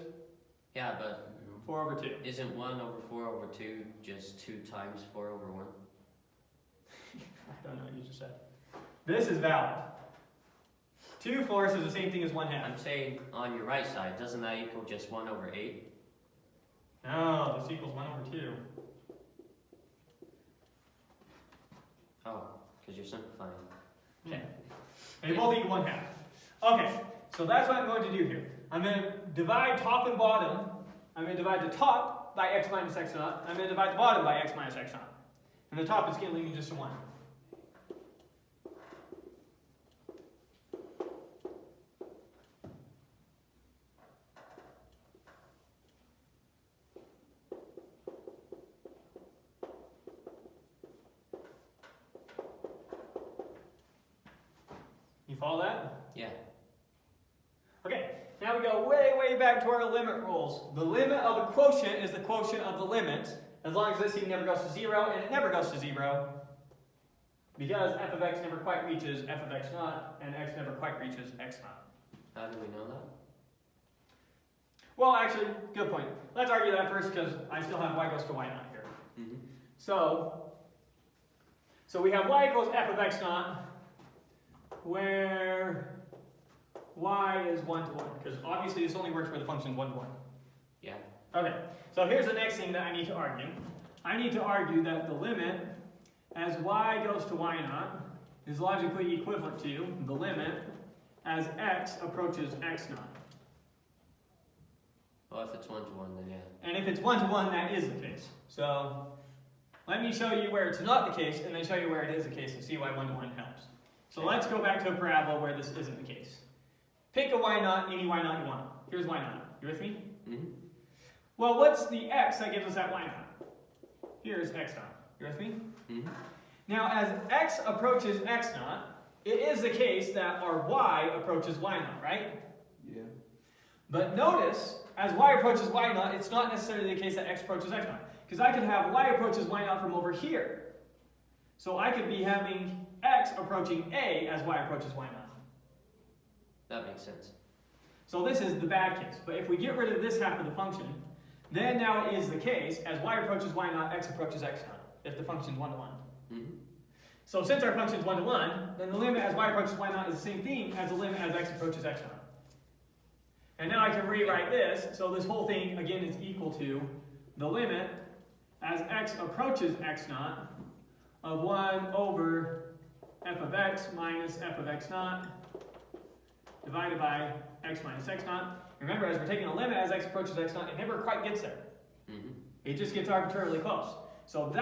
Yeah, but 4 over 2. isn't 1 over 4 over 2 just 2 times 4 over 1? I don't know what you just said. This is valid. 2/4 is the same thing as 1/2. I'm saying on your right side, doesn't that equal just 1 over 8? No, this equals 1 over 2. Oh, because you're simplifying. Okay. They both equal 1/2. Okay, so that's what I'm going to do here. I'm going to divide top and bottom. I'm going to divide the top by x minus x naught. I'm going to divide the bottom by x minus x naught. And the top is going to leave me just a 1. You follow that? Yeah. Okay, now we go way, way back to our limit rules. The limit of a quotient is the quotient of the limits, as long as this thing never goes to 0, and it never goes to 0, because f of x never quite reaches f of x naught, and x never quite reaches x naught. How do we know that? Well, actually, good point. Let's argue that first, because I still have y goes to y naught here. So we have y equals f of x naught, where y is 1 to 1, because obviously this only works where the function is 1 to 1. Yeah. Okay, so here's the next thing that I need to argue. I need to argue that the limit as y goes to y naught is logically equivalent to the limit as x approaches x naught. Well, if it's 1 to 1, then yeah. And if it's 1 to 1, that is the case. So let me show you where it's not the case, and then show you where it is the case, and see why 1 to 1 helps. So let's go back to a parabola where this isn't the case. Pick a y naught, any y naught you want. Here's y naught. You with me? Mm-hmm. Well, what's the x that gives us that y naught? Here's x naught. You with me? Mm-hmm. Now, as x approaches x naught, it is the case that our y approaches y naught, right? Yeah. But notice, as y approaches y naught, it's not necessarily the case that x approaches x naught. Because I could have y approaches y naught from over here. So I could be having x approaching a as y approaches y naught. That makes sense. So this is the bad case. But if we get rid of this half of the function, then now it is the case, as y approaches y naught, x approaches x naught, if the function is 1 to 1. Mm-hmm. So since our function is 1 to 1, then the limit as y approaches y naught is the same thing as the limit as x approaches x naught. And now I can rewrite this, so this whole thing, again, is equal to the limit as x approaches x naught of 1 over f of x minus f of x naught divided by x minus x naught. Remember, as we're taking a limit as x approaches x naught, it never quite gets there. Mm-hmm. It just gets arbitrarily close. So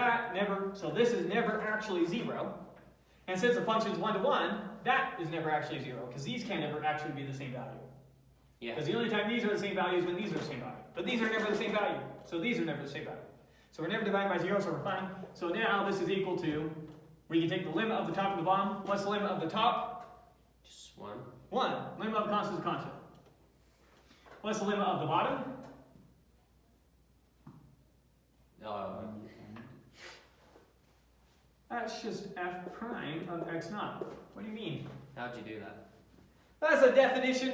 this is never actually 0. And since the function is 1 to 1, that is never actually 0, because these can never actually be the same value. Yeah. Because the only time these are the same value is when these are the same value. But these are never the same value. So these are never the same value. So we're never dividing by 0, so we're fine. So now this is equal to, we can take the limit of the top and the bottom. What's the limit of the top? Just 1. 1. Limit of constant is constant. What's the limit of the bottom? That's just f prime of x naught. What do you mean? How'd you do that? That's a definition.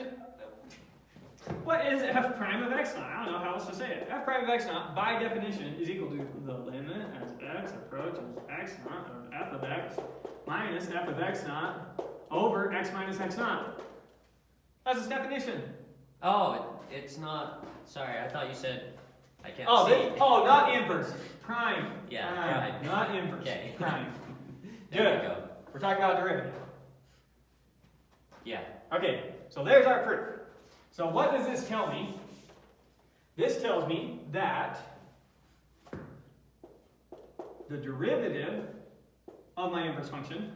What is f prime of x naught? I don't know how else to say it. F prime of x naught, by definition, is equal to the limit as x approaches x naught of f of x minus f of x naught over x minus x naught. That's its definition. Oh, it's not. Sorry, I thought you said. I can't Oh, see. not inverse. Prime. Yeah, prime. Not inverse. Okay. Prime. There Good. we go. We're talking about derivative. Yeah. Okay, so there's our proof. So what does this tell me? This tells me that the derivative of my inverse function,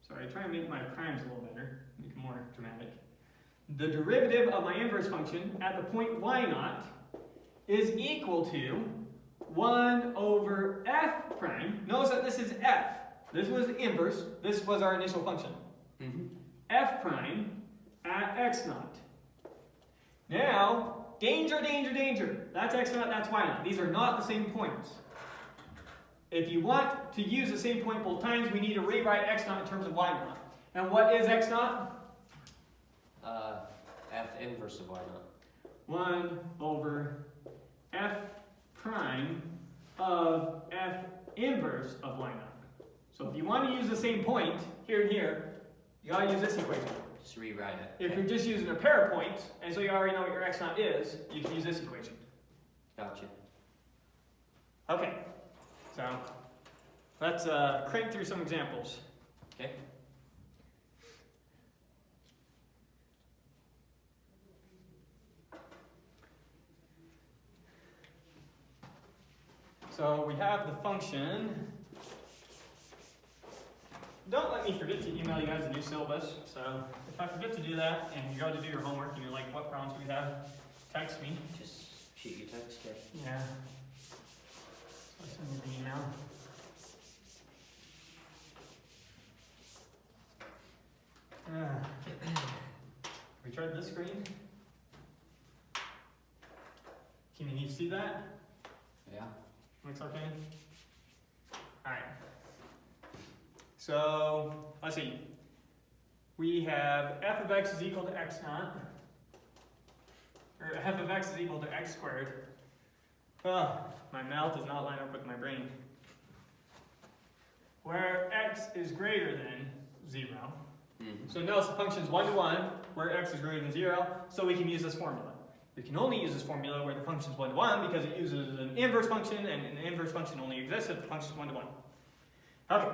sorry, try and make my primes a little better, make them more dramatic. The derivative of my inverse function at the point y naught is equal to 1 over f prime. Notice that this is f. This was inverse. This was our initial function. Mm-hmm. F prime at x naught. Now, danger, danger, danger. That's x naught, that's y naught. These are not the same points. If you want to use the same point both times, we need to rewrite x naught in terms of y naught. And what is x naught? F inverse of y naught. 1 over f prime of f inverse of y naught. So if you want to use the same point here and here, you gotta use this equation. Just rewrite it. If you're just using a pair of points, and so you already know what your x naught is, you can use this equation. Gotcha. Okay, so let's crank through some examples. Okay. So we have the function. Don't let me forget to email you guys a new syllabus. So if I forget to do that and you go to do your homework and you're like, what problems do we have? Text me. Just shoot your text. Okay. Yeah. So I'll send you the email. We tried this screen. Can you see that? Yeah. Looks okay? Alright. So, let's see. We have f of x is equal to x naught. Or f of x is equal to x squared. Oh, my mouth does not line up with my brain. Where x is greater than 0. Mm-hmm. So notice the function is 1 to 1, where x is greater than 0, so we can use this formula. We can only use this formula where the function is 1 to 1 because it uses an inverse function, and an inverse function only exists if the function is 1 to 1. Okay.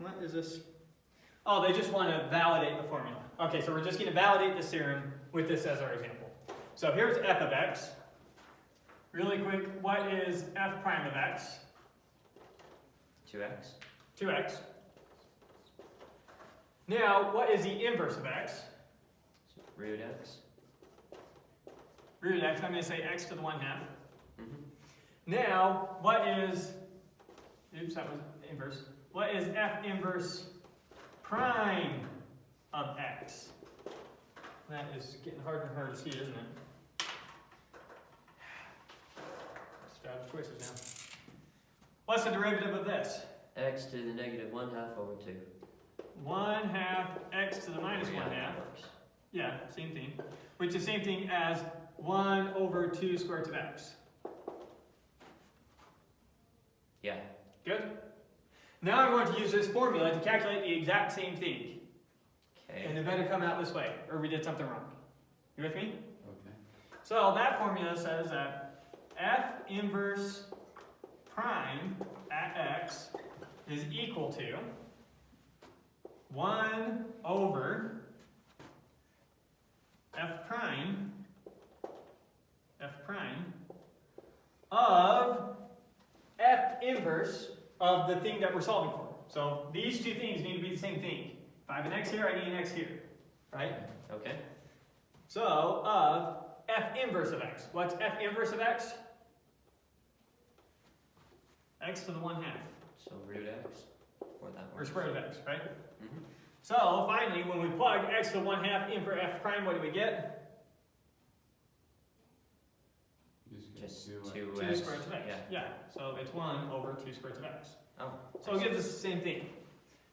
What is this? Oh, they just want to validate the formula. Okay, so we're just going to validate this theorem with this as our example. So here's f of x. Really quick, what is f prime of x? 2x. 2x. Now, what is the inverse of x? Root x. Root x, I'm going to say x to the 1/2. Mm-hmm. Now, what is, oops, that was inverse. What is f inverse prime of x? That is getting harder and harder to see, isn't it? Let's drive the choices now. What's the derivative of this? X to the negative 1/2 over 2. 1/2 x to the minus 1/2. That works. Yeah, same thing. Which is the same thing as 1 over 2 square root of x. Yeah. Good? Now I'm going to use this formula to calculate the exact same thing. Okay. And it better come out this way, or we did something wrong. You with me? Okay. So that formula says that f inverse prime at x is equal to 1 over f prime of f inverse of the thing that we're solving for. So these two things need to be the same thing. If I have an x here, I need an x here, right? Okay. So of f inverse of x. What's f inverse of x? X to the 1/2. So root x, or that Or works. square root of x, right? Mm-hmm. So finally, when we plug x to the 1/2 in for f prime, what do we get? Just 2x. 2x. 2 square root of x. Yeah. So it's 1 over 2 square root of x. Oh. So it gives us the same thing.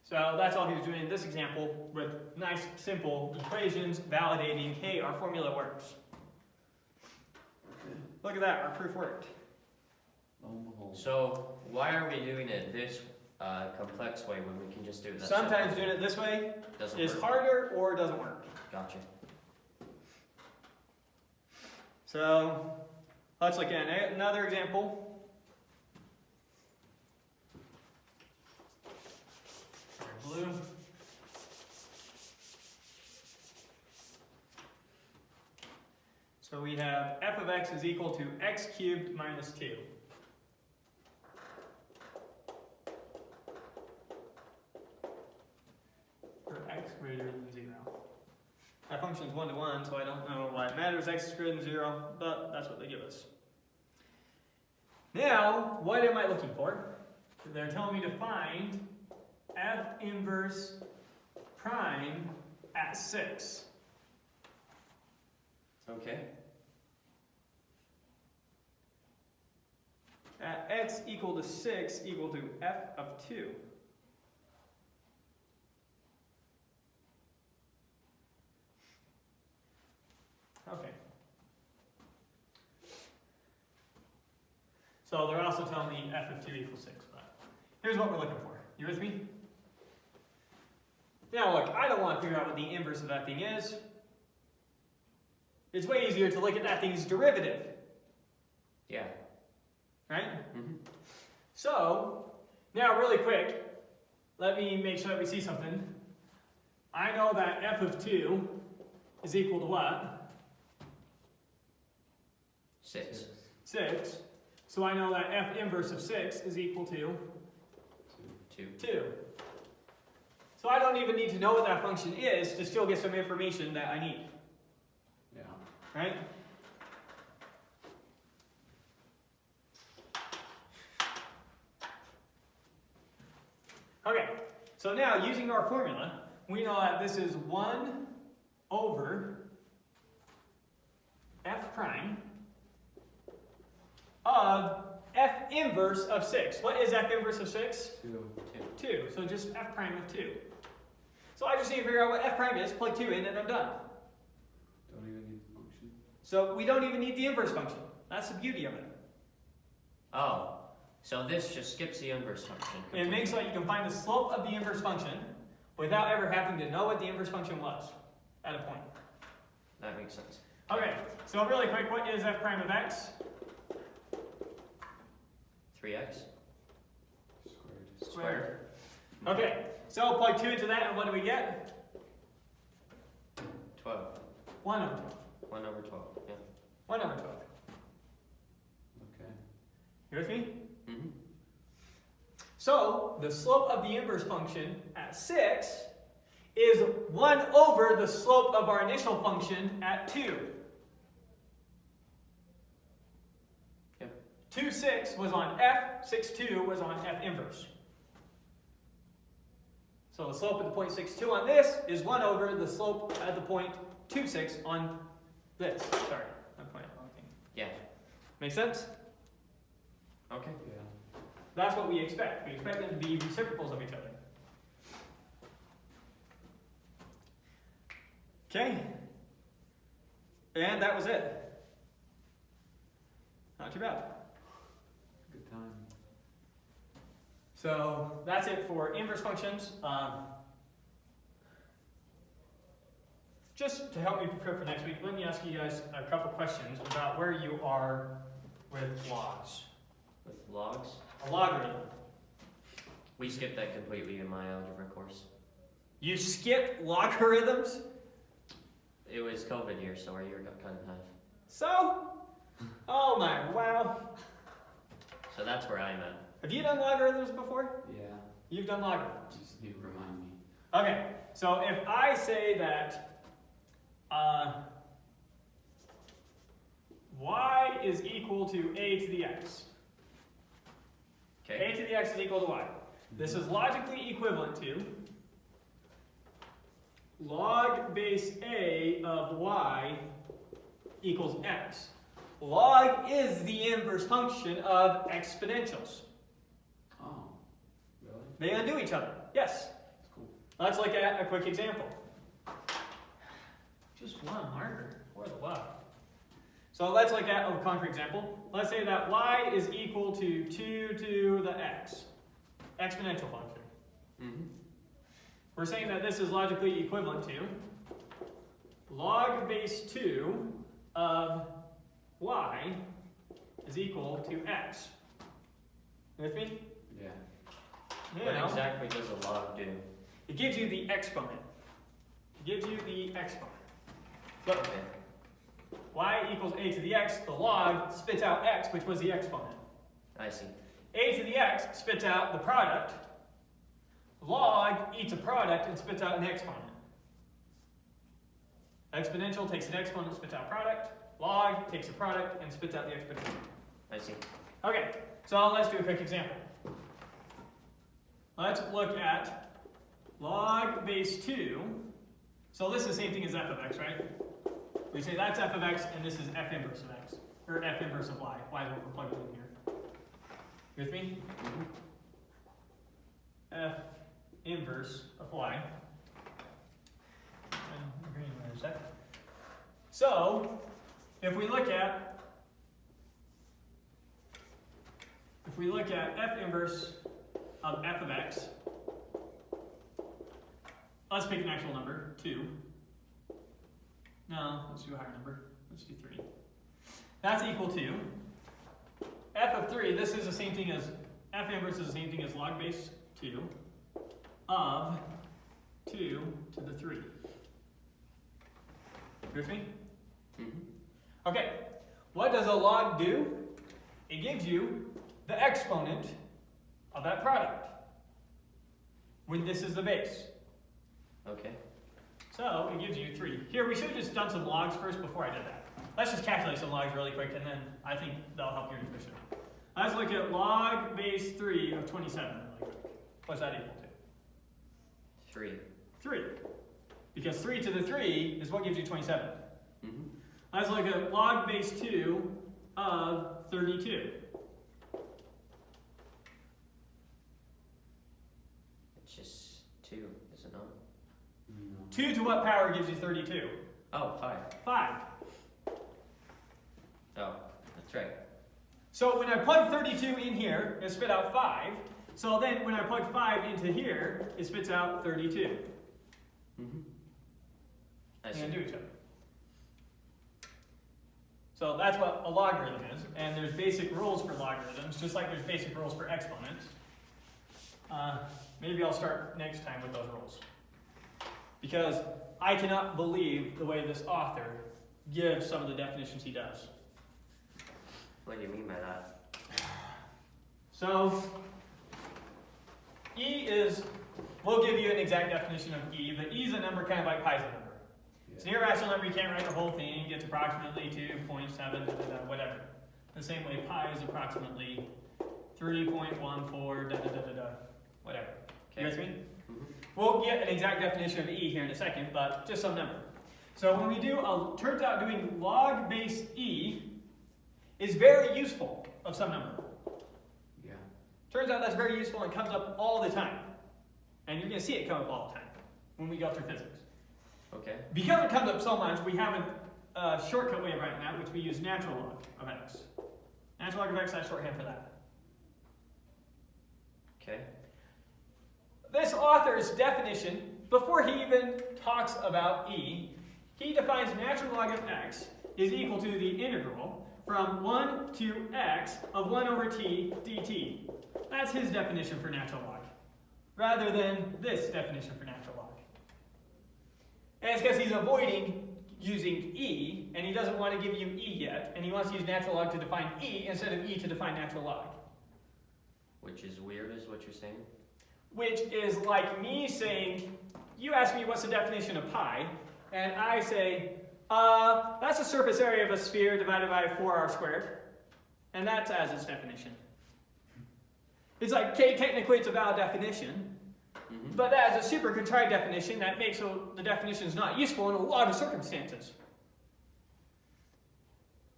So that's all he was doing in this example with nice, simple equations validating, hey, our formula works. Look at that, our proof worked. Lo and behold. So why are we doing it this complex way when we can just do it that Sometimes simple? doing it this way Doesn't is work. harder or doesn't work. Gotcha. So let's look at another example. Blue. So we have f of x is equal to x cubed minus 2. For x greater than 0. That function is 1 to 1, so I don't know why it matters. X is greater than 0, but that's what they give us. Now, what am I looking for? They're telling me to find f inverse prime at 6. Okay. At x equal to 6 equal to f of 2. Okay. So they're also telling me f of 2 equals 6, but here's what we're looking for. You with me? Now look, I don't want to figure out what the inverse of that thing is. It's way easier to look at that thing's derivative, Yeah. right? Mm-hmm. So, now really quick, let me make sure that we see something. I know that f of 2 is equal to what? 6. 6. So I know that f inverse of 6 is equal to 2. 2. So I don't even need to know what that function is to still get some information that I need, Yeah. right? Okay, so now using our formula, we know that this is 1 over f prime of f inverse of 6. What is f inverse of 6? 2. 2. So just f prime of 2. So I just need to figure out what f prime is, plug 2 in, and I'm done. Don't even need the function. So we don't even need the inverse function. That's the beauty of it. Oh. So this just skips the inverse function. It makes so that you can find the slope of the inverse function without ever having to know what the inverse function was at a point. That makes sense. Okay, so really quick, what is f prime of x? 3x Squared. squared. Okay, so plug 2 into that, and what do we get? 12. 1 over 12. 1 over 12, yeah. 1 over 12. Okay. You with me? Mm-hmm. So, the slope of the inverse function at 6 is 1 over the slope of our initial function at 2. Yep. 2, 6 was on f, 6, 2 was on f inverse. So the slope at the point 6, 2 on this is 1 over the slope at the point 2, 6 on this. Sorry, I'm pointing at the wrong thing. Yeah. Make sense? Okay. Yeah. That's what we expect. We expect them to be reciprocals of each other. Okay. And that was it. Not too bad. Good time. So that's it for inverse functions. Just to help me prepare for next week, let me ask you guys a couple questions about where you are with logs. With logs, A logarithm. we skipped that completely in my algebra course. You skipped logarithms? It was COVID year, so our year got cut in half. So? Oh my, wow. So that's where I'm at. Have you done logarithms before? Yeah. You've done logarithms. Just need to remind me. Okay, so if I say that y is equal to a to the x. Okay. A to the x is equal to y. This is logically equivalent to log base a of y equals x. Log is the inverse function of exponentials. Oh. Really? They undo each other. Yes. That's cool. Let's look at a quick example. Just one marker for the love. So let's look at a concrete example. Let's say that y is equal to 2 to the x, exponential function. Mm-hmm. We're saying that this is logically equivalent to log base 2 of y is equal to x. You with me? Yeah. You What know, exactly does a log do? it gives you the exponent. It gives you the exponent. Look, Okay. y equals a to the x, the log spits out x, which was the exponent. I see. A to the x spits out the product. Log eats a product and spits out an exponent. Exponential takes an exponent, spits out product. Log takes a product and spits out the exponential. I see. Okay, so let's do a quick example. Let's look at log base 2. So this is the same thing as f of x, right? We say that's f of x and this is f inverse of x. Or f inverse of y. Y is what we're plugging in here. You with me? Mm-hmm. F inverse of y. And green, where is that? So, if we look at f inverse of f of x, let's pick an actual number, 2. No, let's do a higher number. Let's do 3. That's equal to f of 3. This is the same thing as f inverse is the same thing as log base 2 of 2 to the 3. You with me? Mm-hmm. Okay, what does a log do? It gives you the exponent of that product when this is the base. Okay. So it gives you 3. Here, we should have just done some logs first before I did that. Let's just calculate some logs really quick, and then I think that'll help your division. Let's look at log base 3 of 27 really quick. What's that equal to? 3. 3. Because 3 to the 3 is what gives you 27. Mm-hmm. Let's look at log base 2 of 32. It's just 2, is it not? No. 2 to what power gives you 32? Oh, 5. 5. Oh, that's right. So when I plug 32 in here, it spit out 5. So then when I plug 5 into here, it spits out 32. Mm-hmm. I They see. undo each other. So that's what a logarithm is. And there's basic rules for logarithms, just like there's basic rules for exponents. Maybe I'll start next time with those rules. Because I cannot believe the way this author gives some of the definitions he does. What do you mean by that? So, E is, we'll give you an exact definition of E, but E is a number kind of like pi is a number. It's an irrational number, you can't write the whole thing, it gets approximately 2.7, whatever. The same way pi is approximately 3.14, whatever. You guys mean? Mm-hmm. We'll get an exact definition of E here in a second, but just some number. So when we do, turns out doing log base E is very useful of some number. Yeah. Turns out that's very useful and comes up all the time. And you're going to see it come up all the time when we go through physics. Okay. Because it comes up so much, we have a shortcut way of writing that, which we use natural log of x. Natural log of x, that's shorthand for that. Okay. This author's definition, before he even talks about E, he defines natural log of x is equal to the integral from 1 to x of 1 over t dt. That's his definition for natural log, rather than this definition for natural log. And it's because he's avoiding using E, and he doesn't want to give you E yet, and he wants to use natural log to define E instead of E to define natural log. Which is weird, is what you're saying? Which is like me saying, you ask me what's the definition of pi, and I say, that's the surface area of a sphere divided by 4r squared. And that's as its definition. It's like, okay, technically it's a valid definition, but that is a super contrived definition that makes the definition is not useful in a lot of circumstances.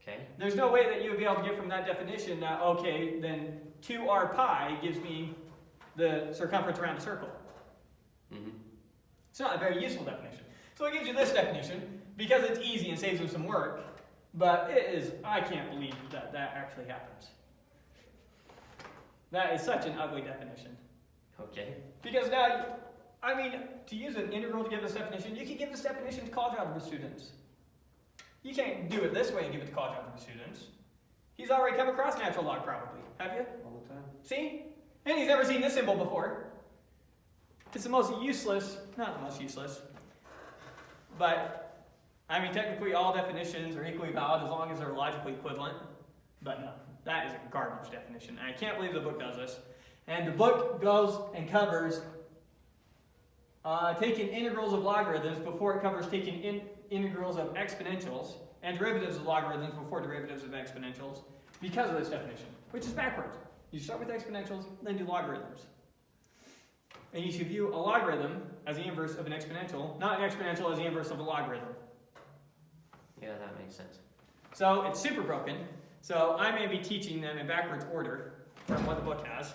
Okay. There's no way that you would be able to get from that definition that, okay, then 2r pi gives me the circumference around a circle. It's not a very useful definition. So it gives you this definition because it's easy and saves them some work, but it is, I can't believe that that actually happens. That is such an ugly definition. Okay. Because now, I mean, to use an integral to give this definition, you can give this definition to college algebra students. You can't do it this way and give it to college algebra students. He's already come across natural log probably, have you? All the time. See? And he's never seen this symbol before. It's the most useless, not the most useless, but, I mean, technically all definitions are equally valid as long as they're logically equivalent. But no, that is a garbage definition. And I can't believe the book does this. And the book goes and covers taking integrals of logarithms before it covers taking integrals of exponentials, and derivatives of logarithms before derivatives of exponentials, because of this definition, which is backwards. You start with exponentials, then do logarithms. And you should view a logarithm as the inverse of an exponential, not an exponential as the inverse of a logarithm. Yeah, that makes sense. So it's super broken. So I may be teaching them in backwards order from what the book has.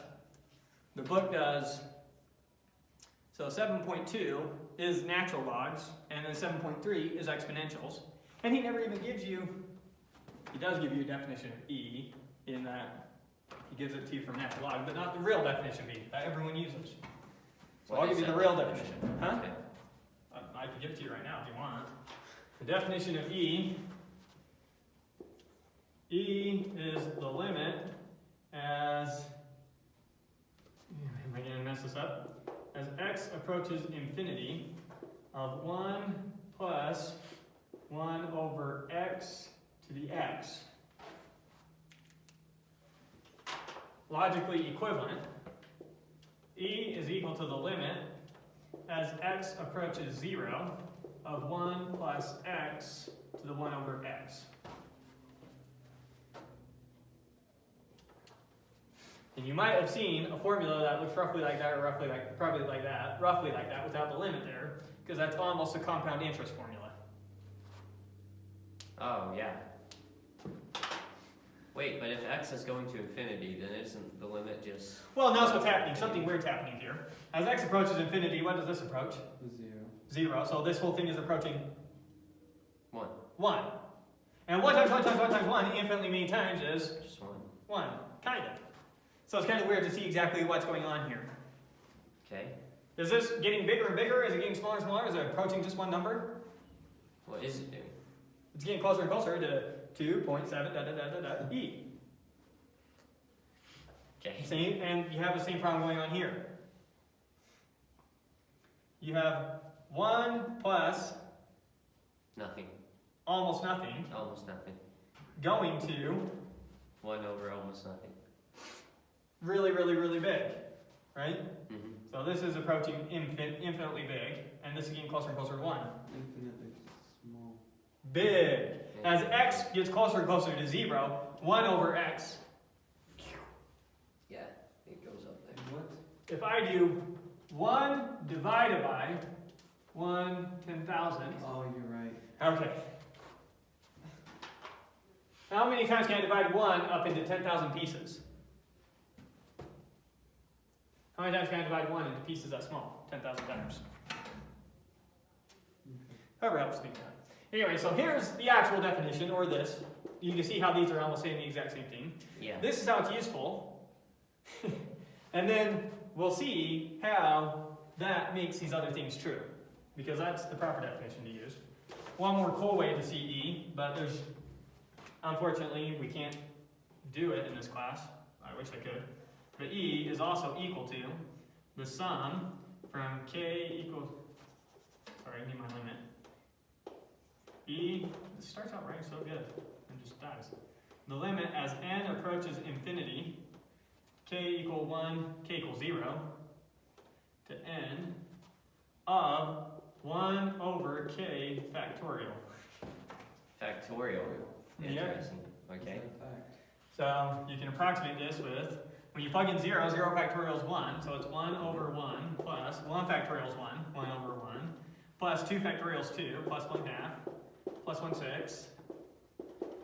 The book does, so 7.2 is natural logs, and then 7.3 is exponentials. And he never even gives you, he does give you a definition of E in that he gives it to you from natural log, but not the real definition of E that everyone uses. So I'll give you the real definition. Huh? Okay. I can give it to you right now if you want. The definition of E is the limit as, am I going to mess this up? As x approaches infinity of 1 plus 1 over x to the x. Logically equivalent. E is equal to the limit as x approaches 0 of 1 plus x to the 1 over x. And you might have seen a formula that looks roughly like that, or roughly like that, without the limit there, because that's almost a compound interest formula. Oh, yeah. Wait, but if x is going to infinity, then isn't the limit just... Well, notice what's happening. Something weird's happening here. As x approaches infinity, what does this approach? 0. 0. So this whole thing is approaching 1. 1. And 1 times 1 times 1 times 1 infinitely many times is Just 1. 1. Kind of. So it's kind of weird to see exactly what's going on here. Okay. Is this getting bigger and bigger? Is it getting smaller and smaller? Is it approaching just one number? What is it doing? It's getting closer and closer to 2.7 e. Okay. Same, and you have the same problem going on here. you have 1 plus Nothing. almost nothing Almost nothing. going to 1 over almost nothing. really, really, really big, right? Mm-hmm. So this is approaching infinitely big, and this is getting closer and closer to 1. Infinitely small. Big. As x gets closer and closer to 0, 1 over x. Yeah, it goes up there. What? If I do 1 divided by 1 10,000. Oh, you're right. Okay. How many times can I divide 1 up into 10,000 pieces? How many times can I divide 1 into pieces that small? 10,000 times. However helps me count. Anyway, so here's the actual definition, or this. You can see how these are almost saying the exact same thing. Yeah. This is how it's useful. And then we'll see how that makes these other things true. Because that's the proper definition to use. One more cool way to see E, but there's, unfortunately, we can't do it in this class. I wish I could. But E is also equal to the sum from K equals, sorry, I need my limit. E, it starts out right so good, and just dies. The limit as n approaches infinity, K equal 1, K equals 0, to n of 1 over K factorial. Factorial. Yeah. Interesting. Okay. Is that a fact? So you can approximate this with, when you plug in 0, 0 factorial is 1, so it's 1 over 1 plus 1 factorial is 1, 1 over 1, plus 2 factorial is 2, plus 1 half, plus 1 sixth,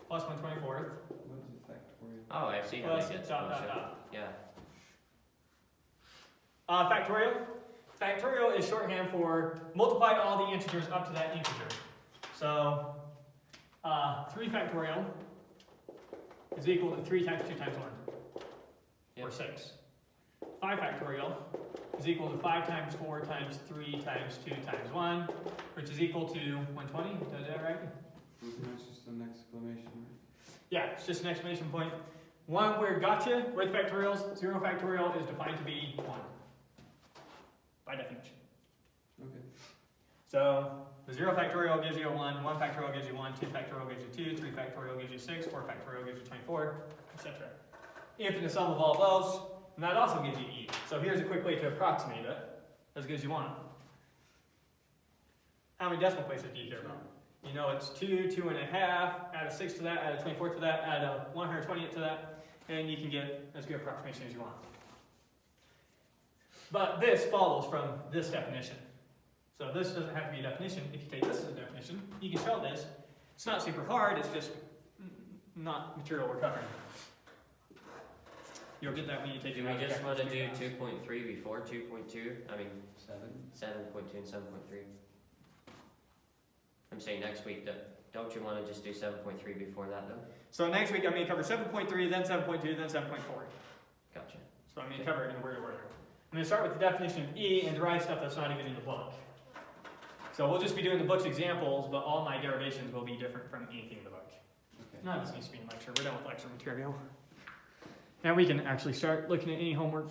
plus 1 24th, What is a factorial? Oh, I see how plus that gets dot dot closer. dot. Yeah. Factorial? Factorial is shorthand for multiply all the integers up to that integer. So 3 factorial is equal to 3 times 2 times 1, or Yep. 6. 5 factorial is equal to 5 times 4 times 3 times 2 times 1, which is equal to 120. Did I do that right? Mm-hmm. It's just an exclamation, right? Yeah, it's just an exclamation point. One word gotcha with factorials. 0 factorial is defined to be 1, by definition. Okay. So the 0 factorial gives you a 1, 1 factorial gives you 1, 2 factorial gives you 2, 3 factorial gives you 6, 4 factorial gives you 24, etc. Infinite sum of all those, and that also gives you E. So here's a quick way to approximate it, as good as you want. How many decimal places do you care about? You know it's 2, 2 and a half, add a 6 to that, add a 24 to that, add a 120 to that, and you can get as good approximation as you want. But this follows from this definition. So this doesn't have to be a definition. If you take this as a definition, you can show this. It's not super hard, it's just not material we're covering. You'll get that when you take Do your we just want to do calculus. 2.3 before 2.2? I mean, 7.2 and 7.3. I'm saying next week, don't you want to just do 7.3 before that though? So next week I'm going to cover 7.3, then 7.2, then 7.4. Gotcha. So I'm going to cover it in word order. I'm going to start with the definition of E and derive stuff that's not even in the book. So we'll just be doing the book's examples, but all my derivations will be different from anything in the book. Okay. None of this needs to be in lecture. We're done with lecture material. Now we can actually start looking at any homework